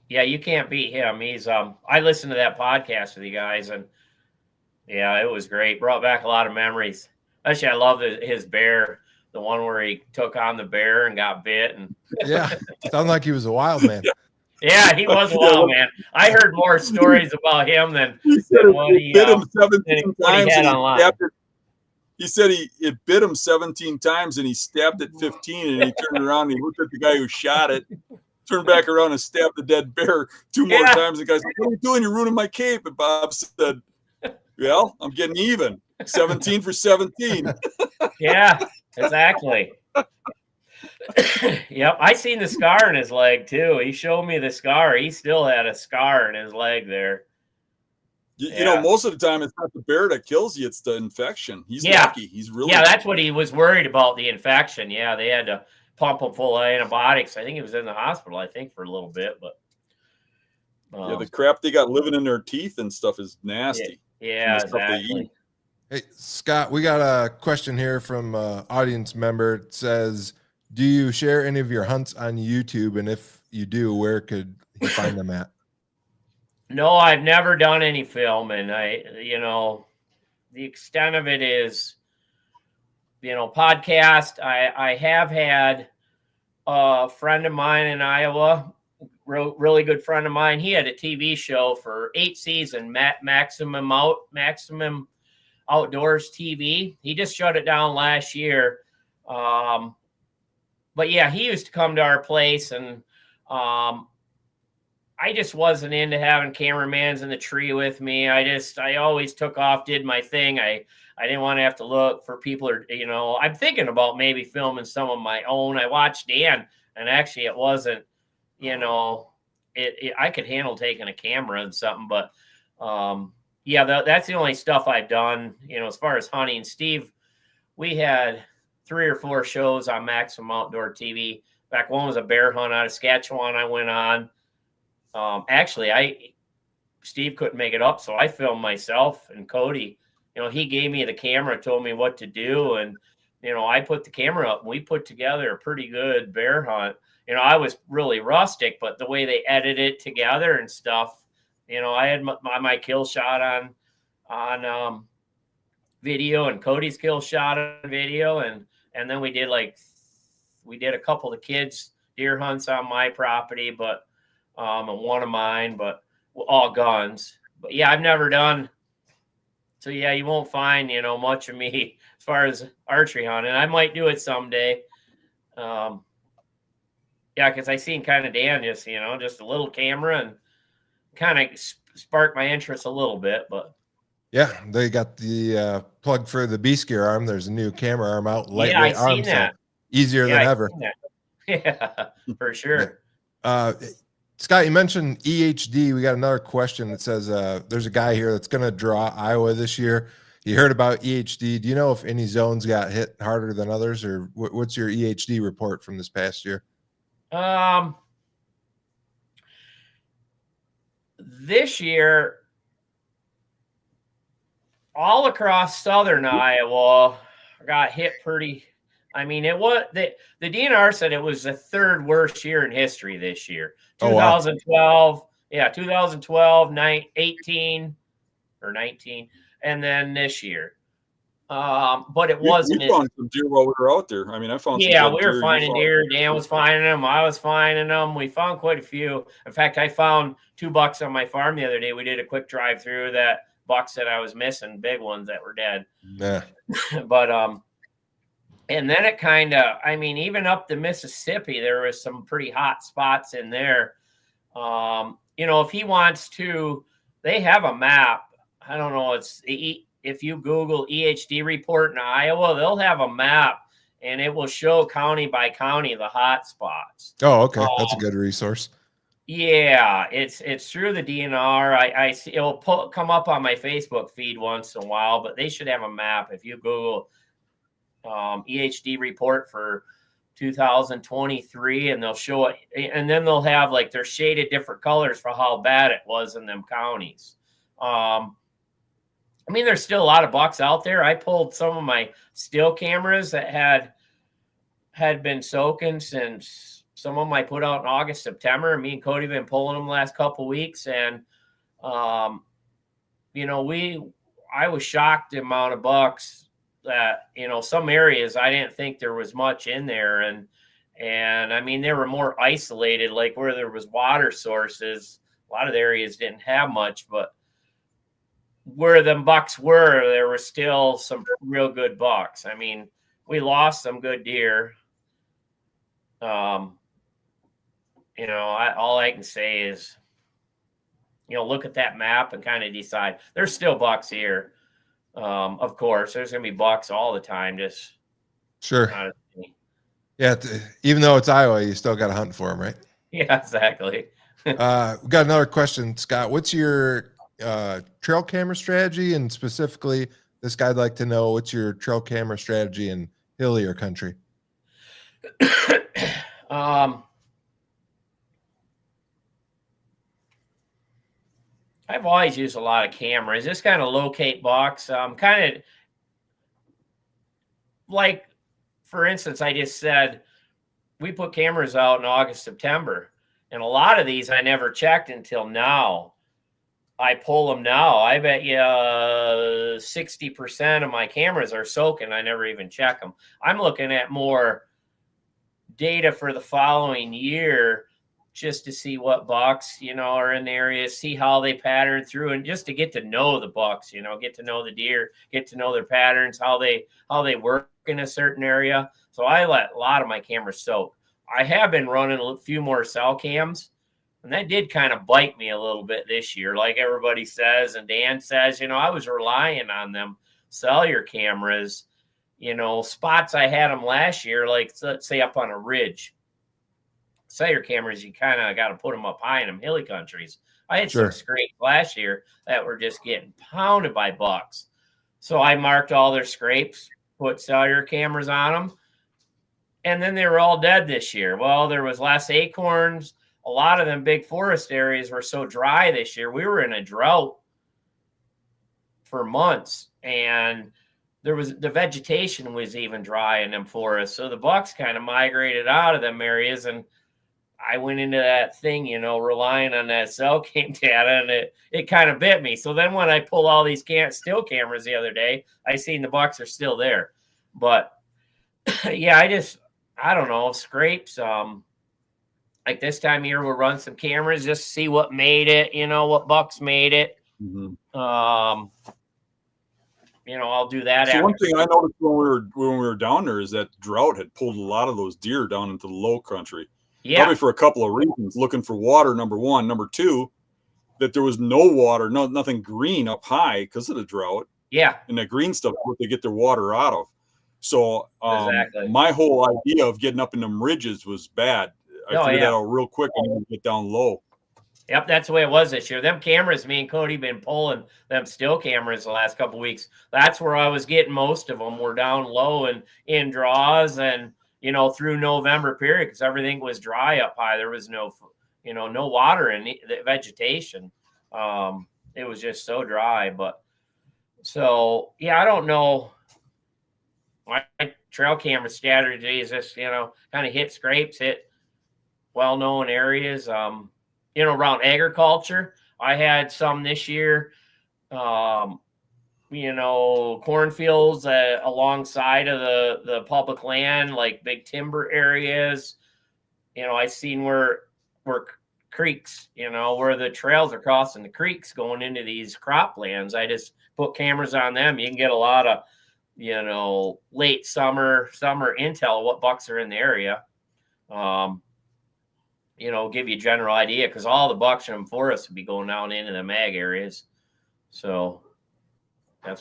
Yeah, you can't beat him. He's I listened to that podcast with you guys, and it was great. Brought back a lot of memories. Actually, I love his bear, the one where he took on the bear and got bit. And sounded like he was a wild man. Yeah, he was a wild man. I heard more stories about him than what he bit him 17 times had online. He said it bit him 17 times and he stabbed it 15, and he turned around and he looked at the guy who shot it, turned back around and stabbed the dead bear 2 more times. The guy said, "What are you doing? You're ruining my cape." And Bob said, "Well, I'm getting even. 17 for 17. Yeah, exactly. Yep, I seen the scar in his leg too. He showed me the scar. He still had a scar in his leg there. You know, most of the time it's not the bear that kills you; it's the infection. He's lucky. He's really that's what he was worried about, the infection. Yeah, they had to pump him full of antibiotics. I think he was in the hospital. I think for a little bit, but the crap they got living in their teeth and stuff is nasty. Yeah, exactly. Hey, Scott, we got a question here from an audience member. It says, do you share any of your hunts on YouTube? And if you do, where could he find them at? No, I've never done any filming. The extent of it is, podcast. I have had a friend of mine in Iowa, really good friend of mine. He had a TV show for 8 seasons, Maximum Outdoors TV. He just shut it down last year. But yeah, he used to come to our place, and I just wasn't into having cameramans in the tree with me. I always took off, did my thing. I didn't want to have to look for people, or I'm thinking about maybe filming some of my own. I watched Dan, and actually it wasn't, I could handle taking a camera and something, but that's the only stuff I've done, as far as hunting. Steve, we had 3 or 4 shows on Maximum Outdoor TV. In fact, one was a bear hunt out of Saskatchewan I went on. Steve couldn't make it up, so I filmed myself and Cody. He gave me the camera, told me what to do, and I put the camera up, and we put together a pretty good bear hunt. I was really rustic, but the way they edited it together and stuff, I had my kill shot on video, and Cody's kill shot on video, and then we did a couple of kids' deer hunts on my property, but and one of mine, but all guns. But yeah, I've never done. So yeah, you won't find much of me as far as archery hunting. I might do it someday. Because I seen kind of Dan just just a little camera and kind of sparked my interest a little bit. But yeah, they got the plug for the Beast Gear arm. There's a new camera arm out, lightweight arm, so easier than ever. Yeah, for sure. Scott, you mentioned EHD. We got another question that says there's a guy here that's going to draw Iowa this year. You heard about EHD. Do you know if any zones got hit harder than others, or what's your EHD report from this past year? This year, all across southern Iowa got hit pretty. I mean, it was the DNR said it was the 3rd worst year in history this year. 2012, 2012, 18 or 19, and then this year. But it wasn't. We found some deer while we were out there. I mean, I found some we were finding deer. Dan was finding them. I was finding them. We found quite a few. In fact, I found 2 bucks on my farm the other day. We did a quick drive through that bucks that I was missing, big ones that were dead. Yeah. But and then it kind of, even up the Mississippi, there was some pretty hot spots in there. If he wants to, they have a map. I don't know. If you Google EHD report in Iowa, they'll have a map, and it will show county by county the hot spots. Oh, okay. That's a good resource. Yeah, it's through the DNR. I see it'll come up on my Facebook feed once in a while, but they should have a map. If you Google EHD report for 2023, and they'll show it, and then they'll have like they're shaded different colors for how bad it was in them counties. I mean, there's still a lot of bucks out there. I pulled some of my still cameras that had been soaking since some of them I put out in August, September. Me and Cody have been pulling them the last couple of weeks, and you know, I was shocked the amount of bucks that, you know, some areas I didn't think there was much in there, and I mean, they were more isolated, like where there was water sources. A lot of the areas didn't have much, but where them bucks were, there were still some real good bucks. I mean, we lost some good deer. You know, all I can say is, you know, look at that map and kind of decide. There's still bucks here. Of course, there's going to be bucks all the time. Just sure. Yeah. Even though it's Iowa, you still got to hunt for them, right? Yeah, exactly. We got another question, Scott. What's your trail camera strategy? And specifically, this guy'd like to know, what's your trail camera strategy in hillier country? I've always used a lot of cameras. Just kind of locate bucks. Kind of like, for instance, I just said we put cameras out in August, September, and a lot of these I never checked until now. I pull them now. I bet you 60% of my cameras are soaking. I never even check them. I'm looking at more data for the following year, just to see what bucks, you know, are in the area, see how they pattern through, and just to get to know the bucks, you know, get to know the deer, get to know their patterns, how they work in a certain area. So I let a lot of my cameras soak. I have been running a few more cell cams, and that did kind of bite me a little bit this year. Like everybody says, and Dan says, you know, I was relying on them cellular cameras, you know, spots I had them last year, like let's say up on a ridge. Cellular cameras, you kind of got to put them up high in them hilly countries. I had some scrapes last year that were just getting pounded by bucks. So I marked all their scrapes, put cellular cameras on them, and then they were all dead this year. Well, there was less acorns. A lot of them big forest areas were so dry this year. We were in a drought for months, and the vegetation was even dry in them forests. So the bucks kind of migrated out of them areas, and I went into that thing, you know, relying on that cell cam data, and it kind of bit me. So then when I pulled all these still cameras the other day, I seen the bucks are still there. But yeah, I don't know, scrapes. Like this time of year, we'll run some cameras just to see what made it, you know, what bucks made it. Mm-hmm. You know, I'll do that. So one thing I noticed when we were down there is that drought had pulled a lot of those deer down into the low country. Yeah. Probably for a couple of reasons. Looking for water, number one. Number two, that there was no water, nothing green up high because of the drought. Yeah. And that green stuff is what they get their water out of. So exactly. My whole idea of getting up in them ridges was bad. I figured that out real quick and get down low. Yep, that's the way it was this year. Them cameras, me and Cody been pulling them still cameras the last couple of weeks. That's where I was getting most of them. We're down low and in draws, and you know, through November period, because everything was dry up high. There was no water in the vegetation. It was just so dry. But so yeah, I don't know. My trail camera strategy is just, you know, kind of hit scrapes, hit well-known areas. You know, around agriculture, I had some this year. You know, cornfields alongside of the public land, like big timber areas. You know, I seen where creeks, you know, where the trails are crossing the creeks going into these croplands. I just put cameras on them. You can get a lot of, you know, late summer intel of what bucks are in the area. You know, give you a general idea, because all the bucks in the forest would be going down into the mag areas. So I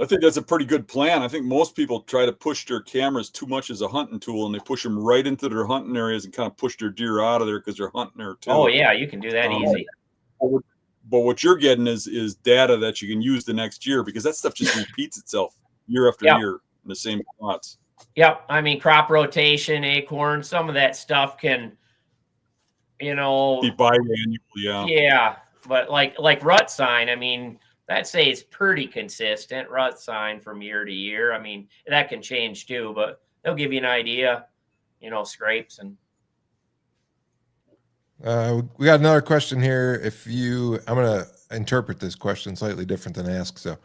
think that's a pretty good plan. I think most people try to push their cameras too much as a hunting tool, and they push them right into their hunting areas and kind of push their deer out of there because they're hunting there too. Oh yeah, you can do that easy. But what you're getting is data that you can use the next year, because that stuff just repeats itself year after year. the same spots. Yep. I mean, crop rotation, acorn, some of that stuff can, Be biannual, yeah. Yeah, but like rut sign, I mean, that stays pretty consistent, rut sign from year to year. I mean, that can change too, but they'll give you an idea, scrapes and. We got another question here. I'm going to interpret this question slightly different than ask. So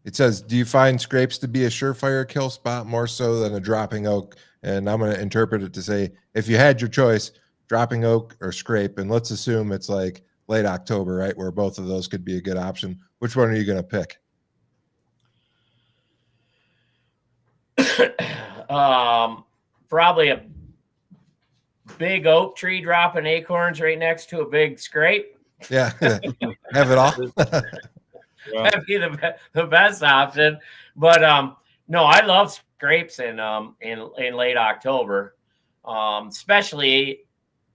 it says, do you find scrapes to be a surefire kill spot more so than a dropping oak? And I'm going to interpret it to say, if you had your choice, dropping oak or scrape, and let's assume it's like late October, right, where both of those could be a good option. Which one are you going to pick? Probably a big oak tree dropping acorns right next to a big scrape. Yeah, have it all. That'd be the best option. But no, I love scrapes in late October, especially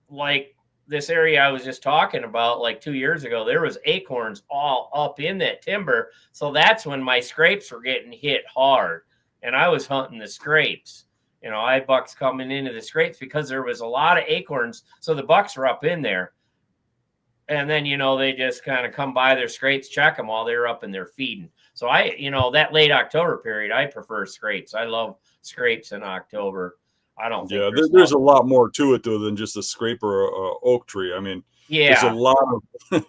like this area I was just talking about. Like 2 years ago, there was acorns all up in that timber, so that's when my scrapes were getting hit hard, and I was hunting the scrapes. I had bucks coming into the scrapes because there was a lot of acorns, so the bucks were up in there. And then, they just kind of come by their scrapes, check them while they're up in there feeding. So that late October period, I prefer scrapes. I love scrapes in October. I don't think there's a lot more to it though than just a scrape or a oak tree. I mean, there's a lot of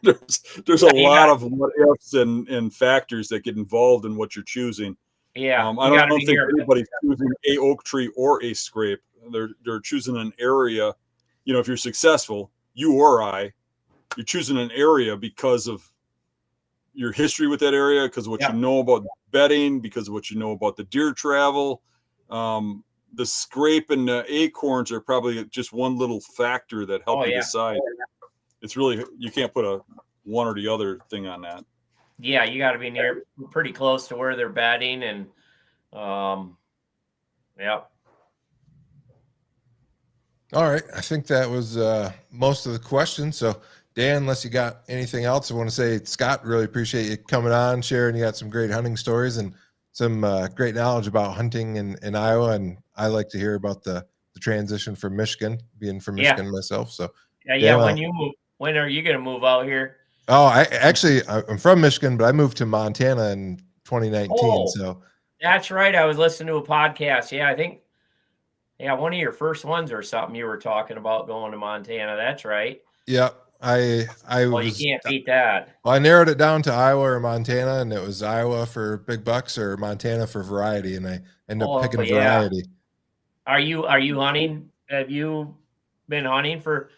there's a lot of what ifs and factors that get involved in what you're choosing. Yeah, I don't think anybody's choosing a oak tree or a scrape. They're choosing an area. If you're successful, you or I, you're choosing an area because of your history with that area, because of what you know about bedding, because of what you know about the deer travel. The scrape and the acorns are probably just one little factor that help you decide. It's really, you can't put a one or the other thing on that. Yeah, you got to be pretty close to where they're bedding, and yep. All right, I think that was most of the questions. So, Dan, unless you got anything else, I want to say, Scott, really appreciate you coming on, sharing. You got some great hunting stories and some great knowledge about hunting in Iowa, and I like to hear about the transition from Michigan, being from Michigan myself. So, yeah. When you move, when are you going to move out here? Oh, I'm from Michigan, but I moved to Montana in 2019. Oh, so that's right. I was listening to a podcast. Yeah, I think, one of your first ones or something you were talking about going to Montana. That's right. Yep. You can't beat that. Well, I narrowed it down to Iowa or Montana, and it was Iowa for big bucks or Montana for variety, and I ended up picking variety. Are you hunting? Have you been hunting for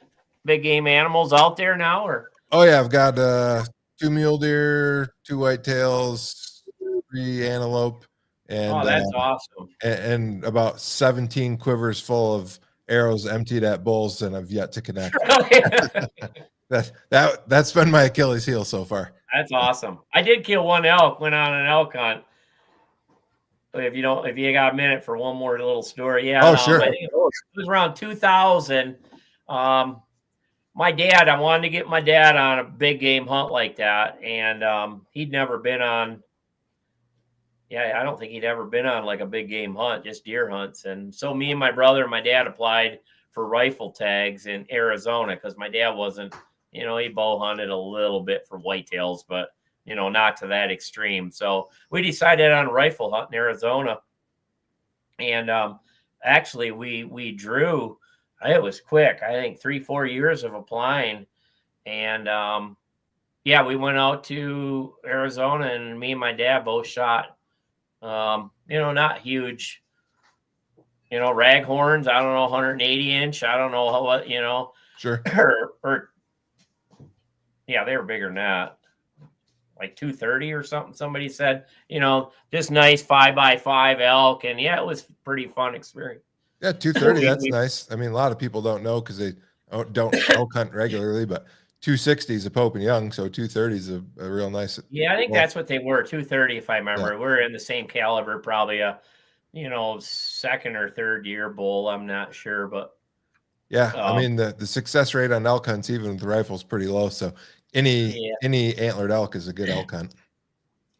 big game animals out there now, or? Oh yeah, I've got 2 mule deer, 2 whitetails, 3 antelope, and that's awesome. And about 17 quivers full of arrows emptied at bulls, and I've yet to connect. That's been my Achilles heel so far. That's awesome. I did kill one elk. Went on an elk hunt. If you got a minute for one more little story, sure. I think it was around 2000. I wanted to get my dad on a big game hunt like that. And he'd never been on. Yeah, I don't think he'd ever been on like a big game hunt, just deer hunts. And so me and my brother and my dad applied for rifle tags in Arizona because my dad wasn't, he bow hunted a little bit for whitetails, but, not to that extreme. So we decided on a rifle hunt in Arizona. And actually we drew. It was quick. I think 3-4 years of applying. And we went out to Arizona, and me and my dad both shot, not huge, raghorns. I don't know, 180 inch. I don't know what, Sure. They were bigger than that. Like 230 or something. Somebody said, just nice 5x5 elk. And it was pretty fun experience. Yeah, 230, that's nice. I mean, a lot of people don't know because they don't elk hunt regularly, but 260 is a Pope and Young, so 230 is a real nice. Yeah, I think that's what they were, 230 if I remember. Yeah. We're in the same caliber, probably a, second or third year bull. I'm not sure, but. Yeah, I mean, the success rate on elk hunts, even with the rifle, is pretty low, so any antlered elk is a good elk hunt.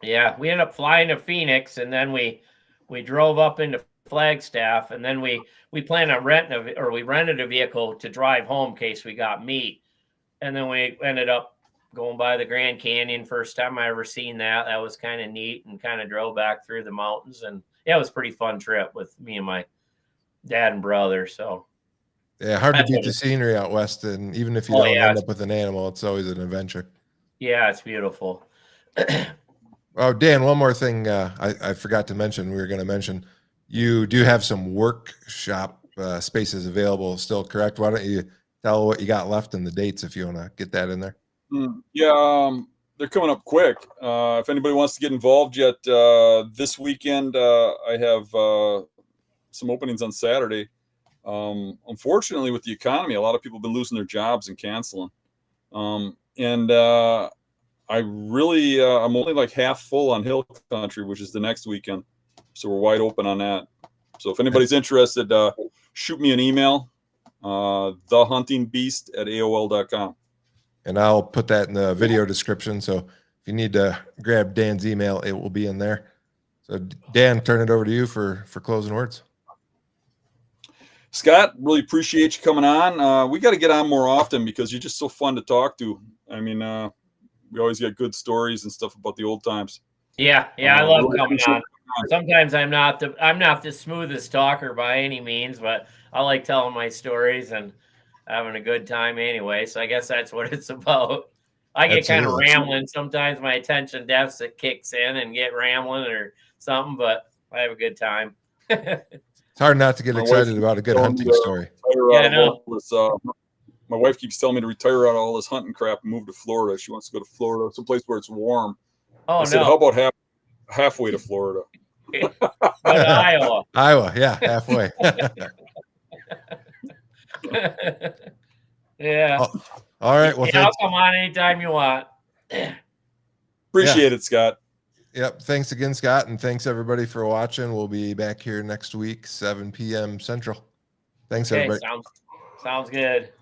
Yeah, we ended up flying to Phoenix, and then we we drove up into Flagstaff, and then we planned on we rented a vehicle to drive home in case we got meat. And then we ended up going by the Grand Canyon. First time I ever seen that. That was kind of neat, and kind of drove back through the mountains. And yeah, it was a pretty fun trip with me and my dad and brother. So yeah, hard to beat the scenery out west. And even if you don't end up with an animal, it's always an adventure. Yeah, it's beautiful. Oh, Dan, one more thing I forgot to mention. We were going to mention you do have some workshop spaces available still, correct? Why don't you tell what you got left and the dates if you want to get that in there? Yeah, they're coming up quick. If anybody wants to get involved yet, this weekend I have some openings on Saturday. Unfortunately, with the economy, a lot of people have been losing their jobs and canceling. And I really, I'm only like half full on Hill Country, which is the next weekend. So we're wide open on that. So if anybody's interested, shoot me an email, thehuntingbeast@aol.com. And I'll put that in the video description. So if you need to grab Dan's email, it will be in there. So Dan, turn it over to you for closing words. Scott, really appreciate you coming on. We got to get on more often because you're just so fun to talk to. I mean, we always get good stories and stuff about the old times. Yeah, I love coming on. Sometimes I'm not the smoothest talker by any means, but I like telling my stories and having a good time anyway. So I guess that's what it's about. I get kind of rambling. Sometimes my attention deficit kicks in and get rambling or something, but I have a good time. It's hard not to get excited about a good hunting story. Yeah, I know. My wife keeps telling me to retire out of all this hunting crap and move to Florida. She wants to go to Florida, someplace where it's warm. I said, how about halfway to Florida? Iowa. Iowa, yeah, halfway. Yeah. All right. Well, I'll come on anytime you want. Appreciate it, Scott. Yep. Thanks again, Scott. And thanks everybody for watching. We'll be back here next week, 7 p.m. Central. Thanks, everybody. Sounds good.